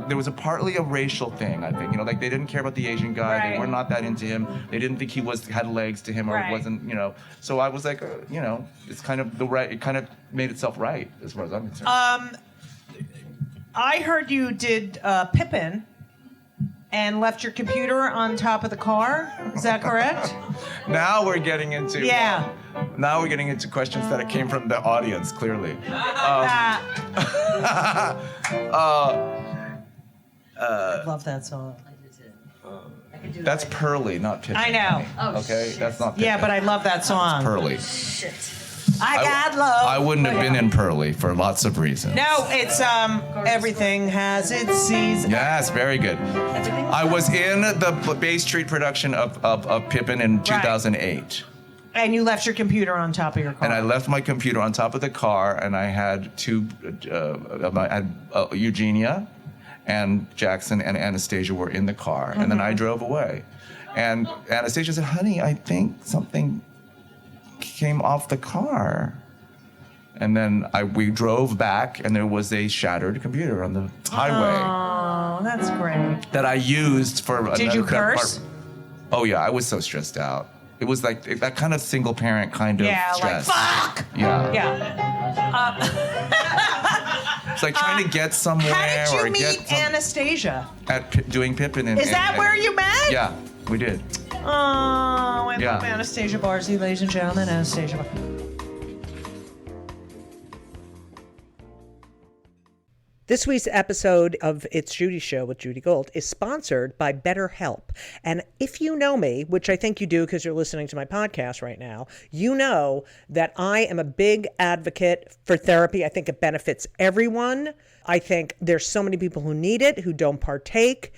There was partly a racial thing, I think. You know, like they didn't care about the Asian guy. Right. They were not that into him. They didn't think he had legs to him or Right. wasn't. You know. So I was like, you know, it's kind of the right. It kind of made itself right as far as I'm concerned. I heard you did Pippin and left your computer on top of the car. Is that correct? Now we're getting into. Yeah. Now we're getting into questions that came from the audience. Clearly. I love that song. That's Pearly, not Pippin. I know. Okay, that's not Pippin. Yeah, but I love that song. Pearly. I got love. I wouldn't have been in Pearly for lots of reasons. No, it's everything has its season. Yes, very good. I was in the Bay Street production of Pippin in 2008. And you left your computer on top of your car. And I left my computer on top of the car, and I had Eugenia and Jackson and Anastasia were in the car, and then I drove away. And Anastasia said, "Honey, I think something came off the car." And then we drove back, and there was a shattered computer on the highway. Oh, that's great. That I used for. Did you curse? Oh yeah, I was so stressed out. It was like that kind of single parent kind of stress. Like fuck. Yeah. Yeah. It's like trying to get somewhere How did or you meet Anastasia? doing Pippin. Is that where you met? Yeah, we did. Oh, I Yeah. love Anastasia Barsley, ladies and gentlemen. Anastasia. This week's episode of It's Judy's Show with Judy Gold is sponsored by BetterHelp. And if you know me, which I think you do because you're listening to my podcast right now, you know that I am a big advocate for therapy. I think it benefits everyone. I think there's so many people who need it, who don't partake.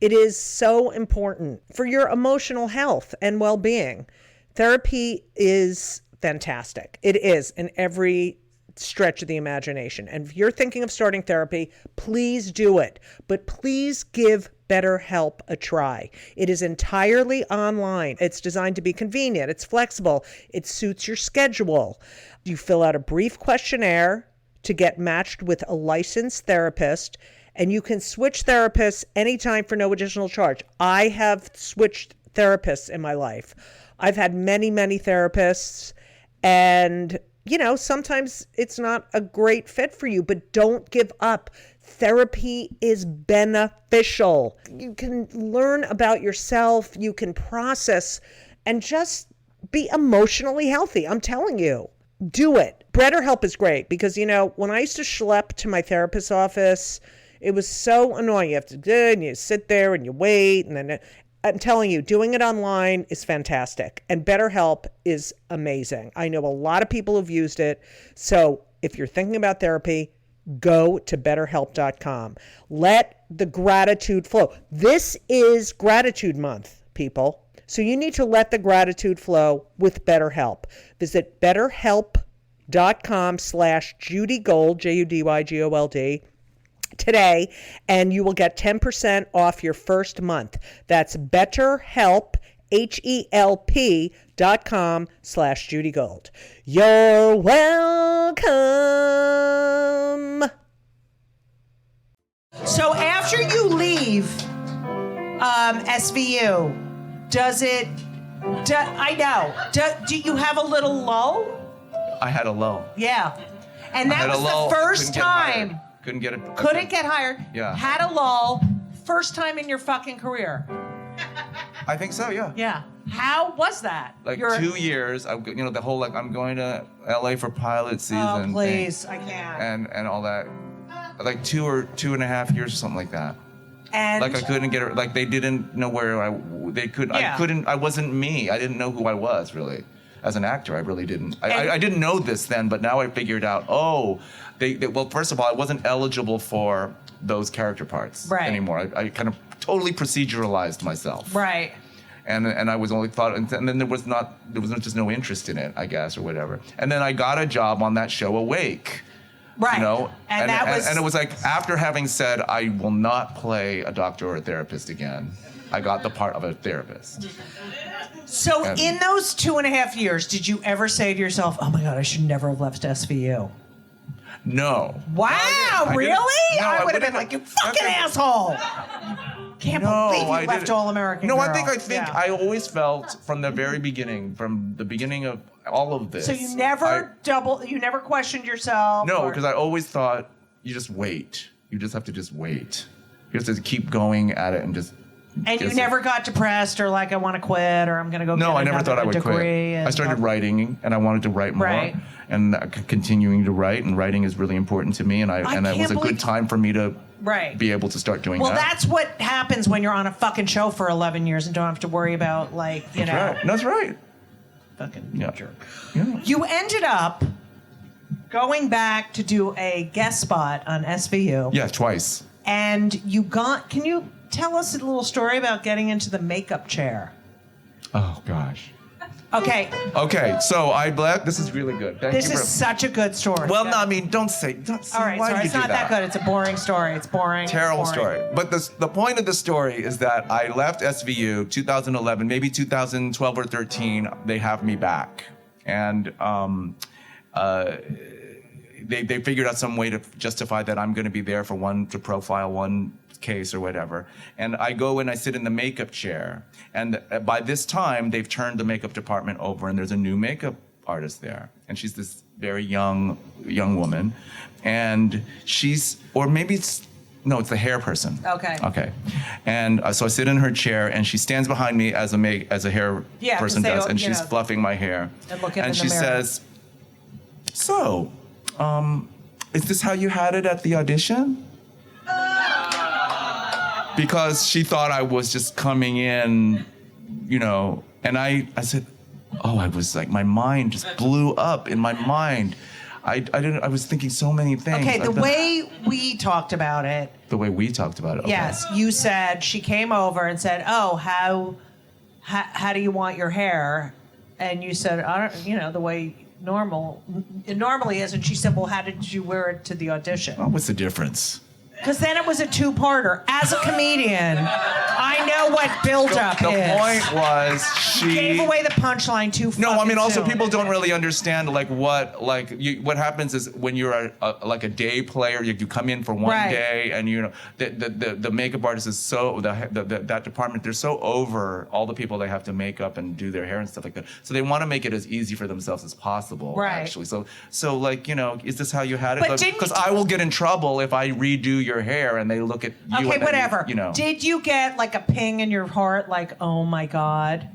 It is so important for your emotional health and well-being. Therapy is fantastic. It is in every stretch of the imagination. And if you're thinking of starting therapy, please do it. But please give BetterHelp a try. It is entirely online. It's designed to be convenient. It's flexible. It suits your schedule. You fill out a brief questionnaire to get matched with a licensed therapist, and you can switch therapists anytime for no additional charge. I have switched therapists in my life. I've had many, many therapists, and you know, sometimes it's not a great fit for you, but don't give up. Therapy is beneficial. You can learn about yourself, you can process, and just be emotionally healthy. I'm telling you, do it. BetterHelp is great because, you know, when I used to schlep to my therapist's office, it was so annoying. You have to do it, and you sit there and you wait, and then I'm telling you, doing it online is fantastic. And BetterHelp is amazing. I know a lot of people who've used it. So if you're thinking about therapy, go to BetterHelp.com. Let the gratitude flow. This is Gratitude Month, people. So you need to let the gratitude flow with BetterHelp. Visit BetterHelp.com/JudyGold, JudyGold, today, and you will get 10% off your first month. That's BetterHelp, HELP.com/JudyGold. You're welcome. leave SVU, do you have a little lull? I had a lull. Yeah. And I that had a was lull. the first Couldn't get hired. time. Couldn't Get hired. Yeah. Had a lull. First time in your fucking career. I think so, yeah. Yeah. How was that? Like 2 years, the whole like I'm going to LA for pilot season. Oh, thing, please, I can't. and all that. Like 2 or 2.5 years or something like that. And Like I couldn't get it. Like they didn't know where they could. Yeah. I couldn't. I wasn't me. I didn't know who I was really as an actor. I really didn't. I didn't know this then, but now I figured out. Oh, well, first of all, I wasn't eligible for those character parts anymore. I kind of totally proceduralized myself. Right. And I was only thought, and then there was just no interest in it, I guess, or whatever. And then I got a job on that show, Awake. Right. You know, and it was like after having said I will not play a doctor or a therapist again, I got the part of a therapist. So in those 2.5 years, did you ever say to yourself, "Oh my God, I should never have left SVU"? No. Wow, I didn't. really? No, I would have been wouldn't. like, "You fucking asshole!" Can't believe you left All American No, Girl. I think I always felt from the very beginning, from the beginning of all of this. So you never you never questioned yourself? No, because I always thought you just wait. You just have to just wait. You have to keep going at it and just. And you never got depressed or like I want to quit or I'm going to go. No, get I never thought I would quit. I started writing and I wanted to write more. Right. And continuing to write, and writing is really important to me. And it was a good time for me to be able to start doing that. Well, that's what happens when you're on a fucking show for 11 years and don't have to worry about like you know. Right. That's right. Fucking jerk. Yeah. You ended up going back to do a guest spot on SVU. Yeah, twice. And can you tell us a little story about getting into the makeup chair? Oh, gosh. Okay. Okay, so I left. This is really good. Thank This you is such a good story. Well, no, I mean, don't say. All right, why sorry, do you it's do not that good. It's a boring story. It's boring. Terrible it's boring. story. But the point of the story is that I left SVU 2011, maybe 2012 or 13. They have me back, and they figured out some way to justify that I'm going to be there to profile one case or whatever. And I go and I sit in the makeup chair. And by this time, they've turned the makeup department over, and there's a new makeup artist there. And she's this very young woman. And it's the hair person. Okay. Okay. And so I sit in her chair, and she stands behind me as a hair person does, and she's fluffing my hair. And she says, "So, is this how you had it at the audition?" Because she thought I was just coming in, and I said, "Oh, I was like, my mind just blew up in my mind. I was thinking so many things." Okay, the way we talked about it. The way we talked about it. Okay. Yes, you said she came over and said, "Oh, how do you want your hair?" And you said, "I don't, the way it normally is." And she said, "Well, how did you wear it to the audition?" Oh, what's the difference? Because then it was a two-parter. As a comedian, I know what build-up is. The point was she gave away the punchline too fucking No, I mean also soon. people don't really understand what happens is when you're a day player, you come in for one day, and the makeup artist is so that department, they're so over all the people they have to make up and do their hair and stuff like that. So they want to make it as easy for themselves as possible. Right. Actually, so like is this how you had it? But Because I will get in trouble if I redo your hair and they look at you. Okay, and whatever. Did you get like a ping in your heart, like, oh my God?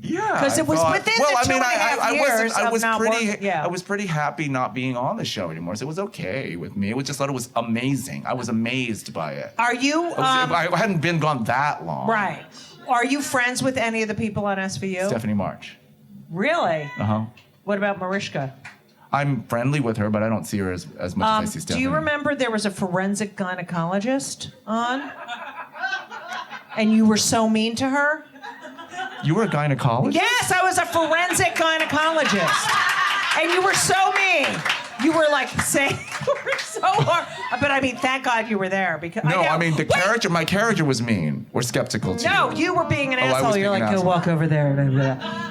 Yeah, because it was within the 2.5 years of not working. Yeah. I was pretty happy not being on the show anymore, so it was okay with me. I just thought it was amazing. I was amazed by it. Are you? I hadn't gone that long. Right. Are you friends with any of the people on SVU? Stephanie March. Really? Uh-huh. What about Mariska? I'm friendly with her, but I don't see her as much as I see Stephanie. Do you remember there was a forensic gynecologist on? And you were so mean to her? You were a gynecologist? Yes, I was a forensic gynecologist. And you were so mean. You were like saying, you were so hard. But I mean, thank God you were there. Because my character was mean. We're skeptical too. No, you were being an asshole. You're like, go walk over there.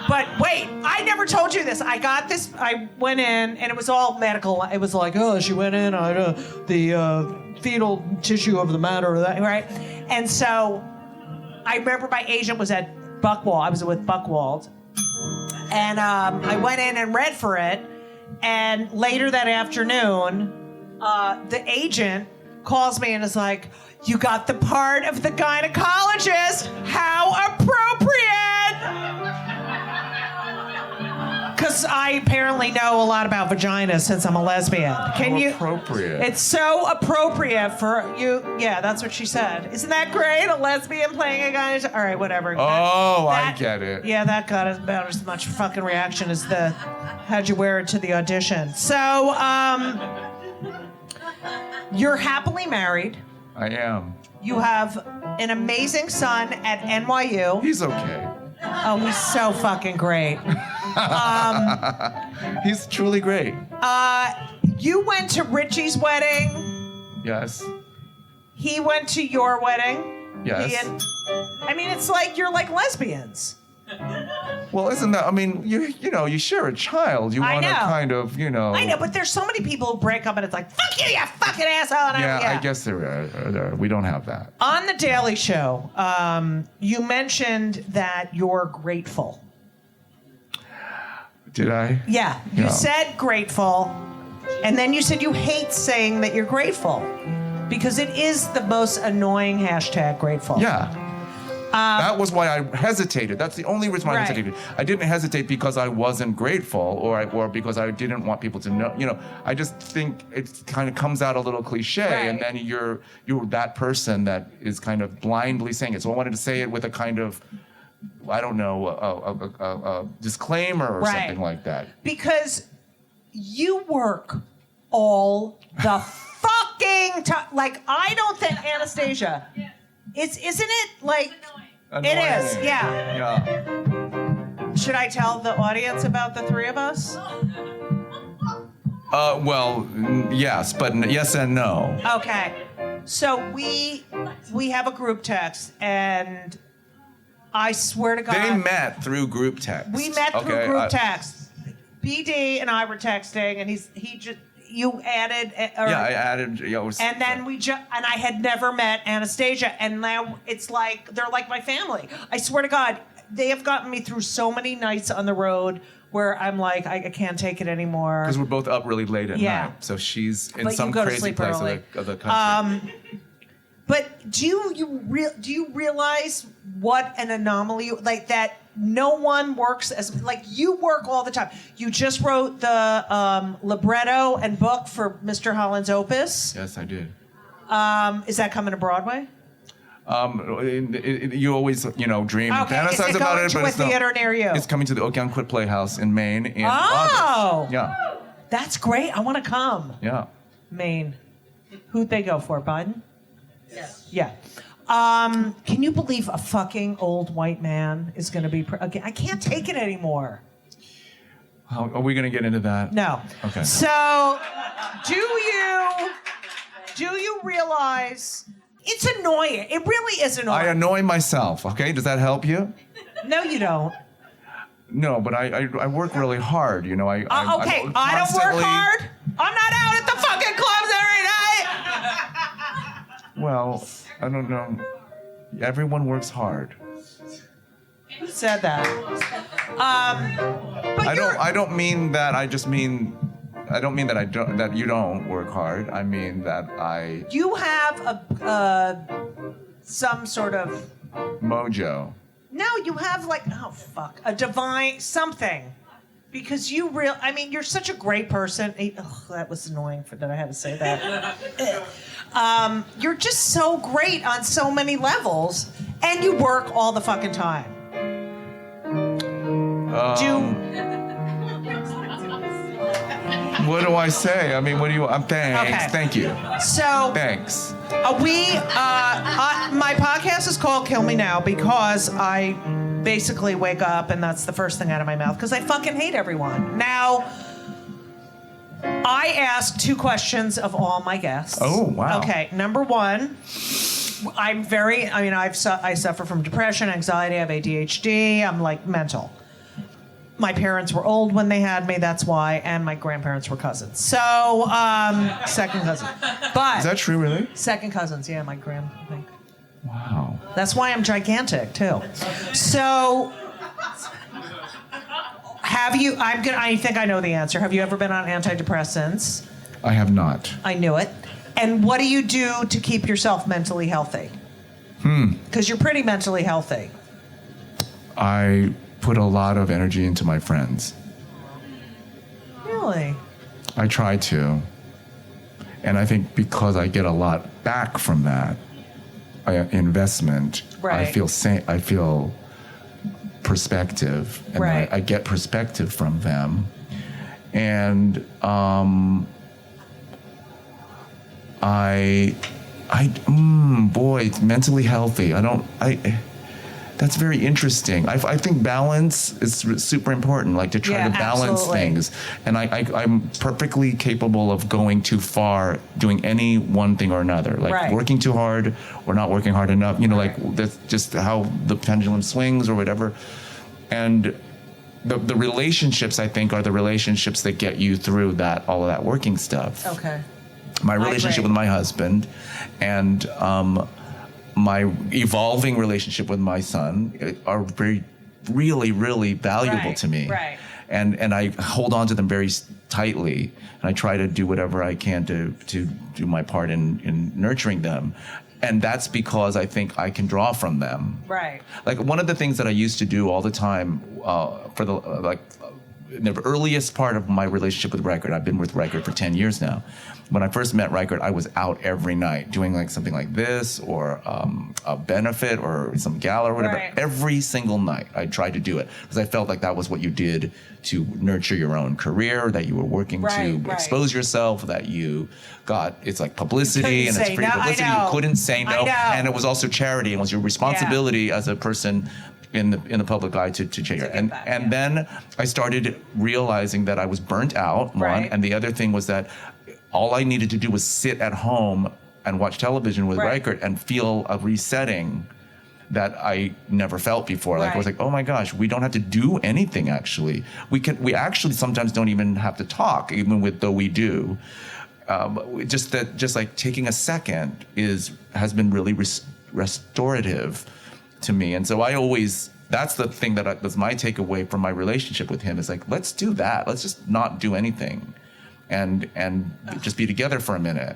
But wait, I I never told you this. I got this. I went in, and it was all medical. It was like, oh, she went in. The fetal tissue of the matter, right? And so, I remember my agent was at Buchwald. I was with Buchwald, and I went in and read for it. And later that afternoon, the agent calls me and is like, "You got the part of the gynecologist. How appropriate!" Because I apparently know a lot about vaginas since I'm a lesbian. Can you? Appropriate. It's so appropriate for you. Yeah, that's what she said. Isn't that great? A lesbian playing a guy. All right, whatever. I get it. Yeah, that got about as much fucking reaction as the how'd you wear it to the audition. So, you're happily married. I am. You have an amazing son at NYU. He's okay. Oh, he's so fucking great. He's truly great. You went to Richie's wedding. Yes. He went to your wedding. Yes. I mean, it's like you're like lesbians. Well, isn't that? I mean, you share a child. You I want to know. kind of, I know, but there's so many people who break up and it's like, fuck you, you fucking asshole. And I guess there are. We don't have that. On The Daily Show, you mentioned that you're grateful. Did I? Yeah, you Yeah. said grateful, and then you said you hate saying that you're grateful because it is the most annoying hashtag grateful. Yeah. That was why I hesitated. That's the only reason why I Right. hesitated. I didn't hesitate because I wasn't grateful or because I didn't want people to know. I just think it kind of comes out a little cliche, Right. and then you're that person that is kind of blindly saying it. So I wanted to say it with a kind of, I don't know, a disclaimer or Right. something like that. Because you work all the fucking time. Like, I don't think Anastasia. Isn't it like? It is, Annoying. yeah. Yeah. Should I tell the audience about the three of us? Well, yes, but yes and no. Okay. So we have a group text, and I swear to God, They met through group text. we met through Okay, group text. BD and I were texting, and you added. I added. Yeah, it was, And then and I had never met Anastasia, and now it's like they're like my family. I swear to God, they have gotten me through so many nights on the road where I'm like, I can't take it anymore. Because we're both up really late at Yeah. night, so she's in But you some go to crazy sleep place early. of the country. But do you realize what an anomaly like that? No one works as like you work all the time. You just wrote the libretto and book for Mr. Holland's Opus. Yes, I did. Is that coming to Broadway? You always, dream and Okay, fantasize is it about going it, to but a it's not. theater near you? It's coming to the Oakland Playhouse in Maine in Oh! August. Yeah, That's great. I want to come. yeah. Maine. Who'd they go for? Biden? Yes. Yeah. Can you believe a fucking old white man is going to be? I can't take it anymore. How, are we going to get into that? No. Okay. So, do you realize it's annoying? It really is annoying. I annoy myself. Okay, does that help you? No, you don't. No, but I work really hard. Okay, I'm I don't work constantly- hard. I'm not out at the fucking clubs every night. Well, I don't know. Everyone works hard. Who said that? But I don't mean that. I just mean. I don't mean that you don't work hard. I mean that I you have some sort of mojo. no. You have like a divine something. Because you're such a great person. That was annoying that I had to say that. You're just so great on so many levels, and you work all the fucking time. What do I say? I mean, what do you? Thanks. Okay. Thank you. So Thanks. my podcast is called Kill Me Now because I basically wake up and that's the first thing out of my mouth because I fucking hate everyone. Now, I ask 2 questions of all my guests. Oh, wow. Okay, number 1, I suffer from depression, anxiety, I have ADHD, I'm like mental. My parents were old when they had me, that's why, and my grandparents were cousins. So, second cousin. But Is that true, really? second cousins, yeah, my grand. Wow. That's why I'm gigantic too. So, have you? I think I know the answer. Have you ever been on antidepressants? I have not. I knew it. And what do you do to keep yourself mentally healthy? Because you're pretty mentally healthy. I put a lot of energy into my friends. Really? I try to. And I think because I get a lot back from that investment, Right. I feel perspective, and Right. I get perspective from them. And boy, mentally healthy. That's very interesting. I think balance is super important, like to try to balance absolutely. things. And I'm perfectly capable of going too far, doing any one thing or another, like Right. working too hard or not working hard enough. Like that's just how the pendulum swings or whatever. And the relationships, I think, are the relationships that get you through all of that working stuff. Okay. My relationship with my husband and my evolving relationship with my son are really, really valuable Right, to me. right. And I hold on to them very tightly, and I try to do whatever I can to do my part in nurturing them. And that's because I think I can draw from them. Right. Like one of the things that I used to do all the time in the earliest part of my relationship with Reichert, I've been with Reichert for 10 years now. When I first met Reichert, I was out every night doing like something like this or a benefit or some gala or whatever. Right. Every single night I tried to do it because I felt like that was what you did to nurture your own career, that you were working to expose yourself, that you got, it's like publicity and it's free publicity. You couldn't say no. And it was also charity. It was your responsibility as a person in the public eye to change it. And then I started realizing that I was burnt out, one, and the other thing was that all I needed to do was sit at home and watch television with Reichert and feel a resetting that I never felt before. Like I was like, oh my gosh, we don't have to do anything actually. We actually sometimes don't even have to talk, though we do. Just like taking a second has been really restorative to me. And so that's the thing that's my takeaway from my relationship with him is like, let's do that. Let's just not do anything and just be together for a minute.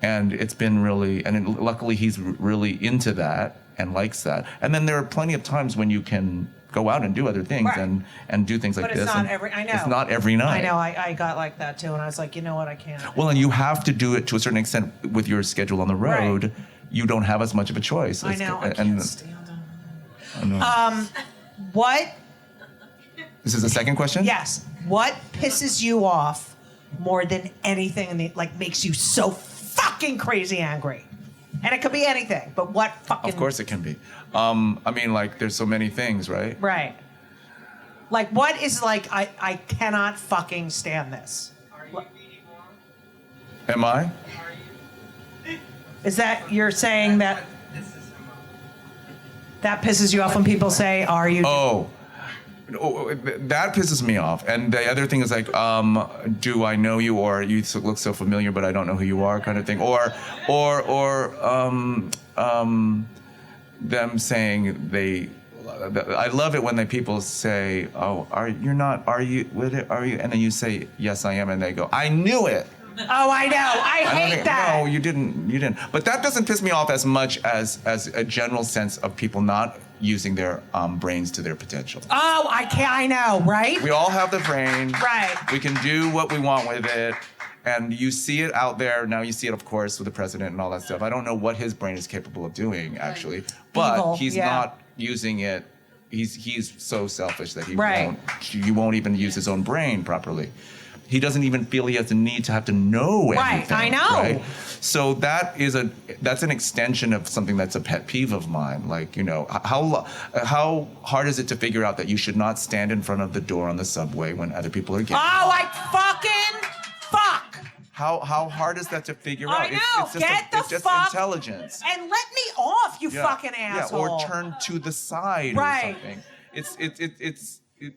And it's been really, and luckily he's really into that and likes that. And then there are plenty of times when you can go out and do other things and do things like this. But it's not every night. I know, I got like that too, and I was like, you know what, I can't. Well, and you have to do it to a certain extent with your schedule on the road. Right. You don't have as much of a choice. I know, I can't stand it. What? This is the second question? Yes. What pisses you off more than anything makes you so fucking crazy angry? And it could be anything, but what fucking... Of course it can be. There's so many things, right? Right. Like, what is I cannot fucking stand this. Are you BD Wong? Am I? Are you? Is that you're saying that that pisses you off when people say, are you... Oh, that pisses me off. And the other thing is like, do I know you, or you look so familiar, but I don't know who you are, kind of thing. Or them saying I love it when people say, oh, are you with it? Are you? And then you say, yes, I am. And they go, I knew it. Oh, I know. I hate that. No, you didn't. But that doesn't piss me off as much as a general sense of people not using their brains to their potential. Oh, I know, right? We all have the brain. Right. We can do what we want with it. And you see it out there. Now you see it, of course, with the president and all that stuff. I don't know what his brain is capable of doing, actually. But he's not using it. He's so selfish that he won't even use his own brain properly. He doesn't even feel he has the need to have to know everything. I know. Right? So that's an extension of something that's a pet peeve of mine. Like, how hard is it to figure out that you should not stand in front of the door on the subway when other people are getting Fuck. How hard is that to figure out? I know. It's just intelligence. And let me off, you fucking asshole. Yeah, or turn to the side or something.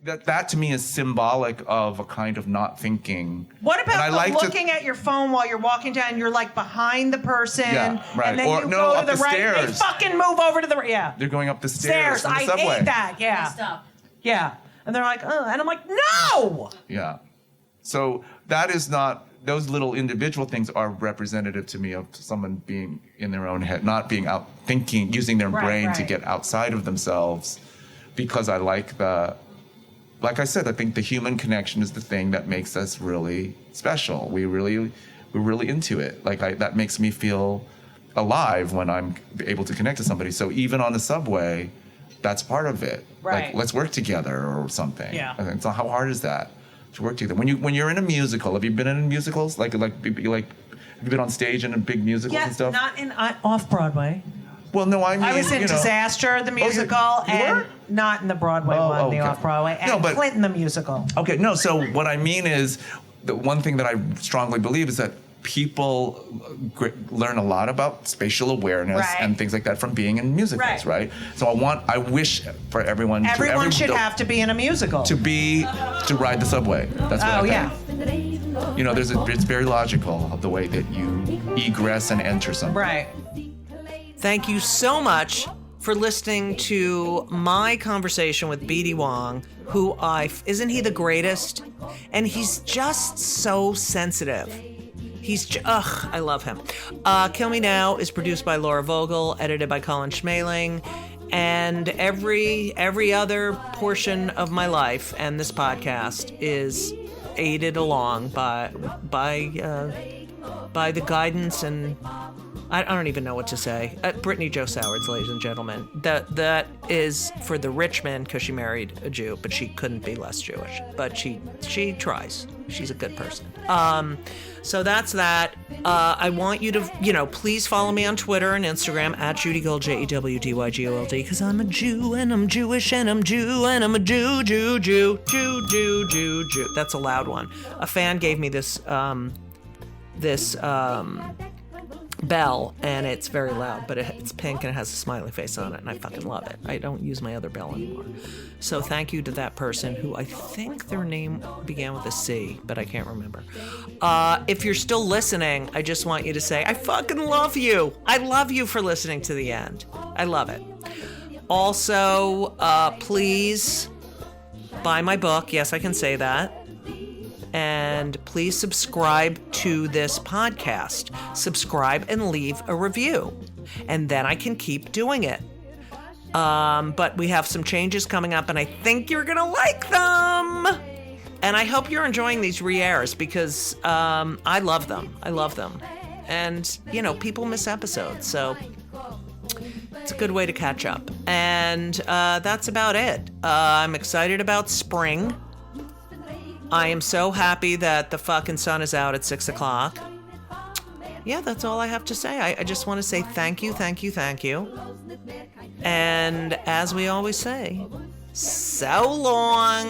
that to me is symbolic of a kind of not thinking. What And I about like looking at your phone while you're walking down? You're like behind the person, Yeah, right. and then Or, you no, go to up the the right. And they stairs. fucking move over to the right. Yeah, They're going up the stairs from the I subway. hate that. Yeah, Stop. yeah. And they're like, oh, and I'm like, no. Yeah. So that is not, those little individual things are representative to me of someone being in their own head, not being out thinking, using their Right, brain to right. get outside of themselves, because I like I said, I think the human connection is the thing that makes us really special. We're really into it. That makes me feel alive when I'm able to connect to somebody. So even on the subway, that's part of it. Right. Like, let's work together or something. Yeah. And so how hard is that to work together? When you're in a musical, have you been in musicals? Have you been on stage in big musicals Yeah, and stuff? not in off Broadway. Well, no, I mean, I was in Disaster, the musical, you and were? not in the Broadway Oh, one, okay. the off Broadway, and No, but- Clinton the musical. Okay, no, so what I mean is, the one thing that I strongly believe is that people learn a lot about spatial awareness Right. and things like that from being in musicals, right? So I wish for everyone Should have to be in a musical. to ride the subway. That's what I Oh think. yeah, You know, it's very logical of the way that you egress and enter something. right. Thank you so much for listening to my conversation with BD Wong, who isn't he the greatest? And he's just so sensitive. I love him. Kill Me Now is produced by Laura Vogel, edited by Colin Schmaling, and every other portion of my life and this podcast is aided along by the guidance and I don't even know what to say. Brittany Jo Sowards, ladies and gentlemen. That is for the rich man because she married a Jew, but she couldn't be less Jewish. But she tries. She's a good person. So that's that. I want you to, please follow me on Twitter and Instagram at Judy Gold, JEWDYGOLD, because I'm a Jew and I'm Jewish and I'm Jew and I'm a Jew. That's a loud one. A fan gave me this bell, and it's very loud, but it's pink and it has a smiley face on it, and I fucking love it. I don't use my other bell anymore. So thank you to that person who I think their name began with a C, but I can't remember. If you're still listening, I just want you to say, I fucking love you. I love you for listening to the end. I love it. Also, please buy my book. Yes, I can say that. And please subscribe to this podcast. Subscribe and leave a review. And then I can keep doing it. But we have some changes coming up, and I think you're going to like them. And I hope you're enjoying these re-airs because I love them. I love them. And, people miss episodes, so it's a good way to catch up. And that's about it. I'm excited about spring. I am so happy that the fucking sun is out at 6 o'clock. Yeah, that's all I have to say. I just want to say thank you. And as we always say, so long.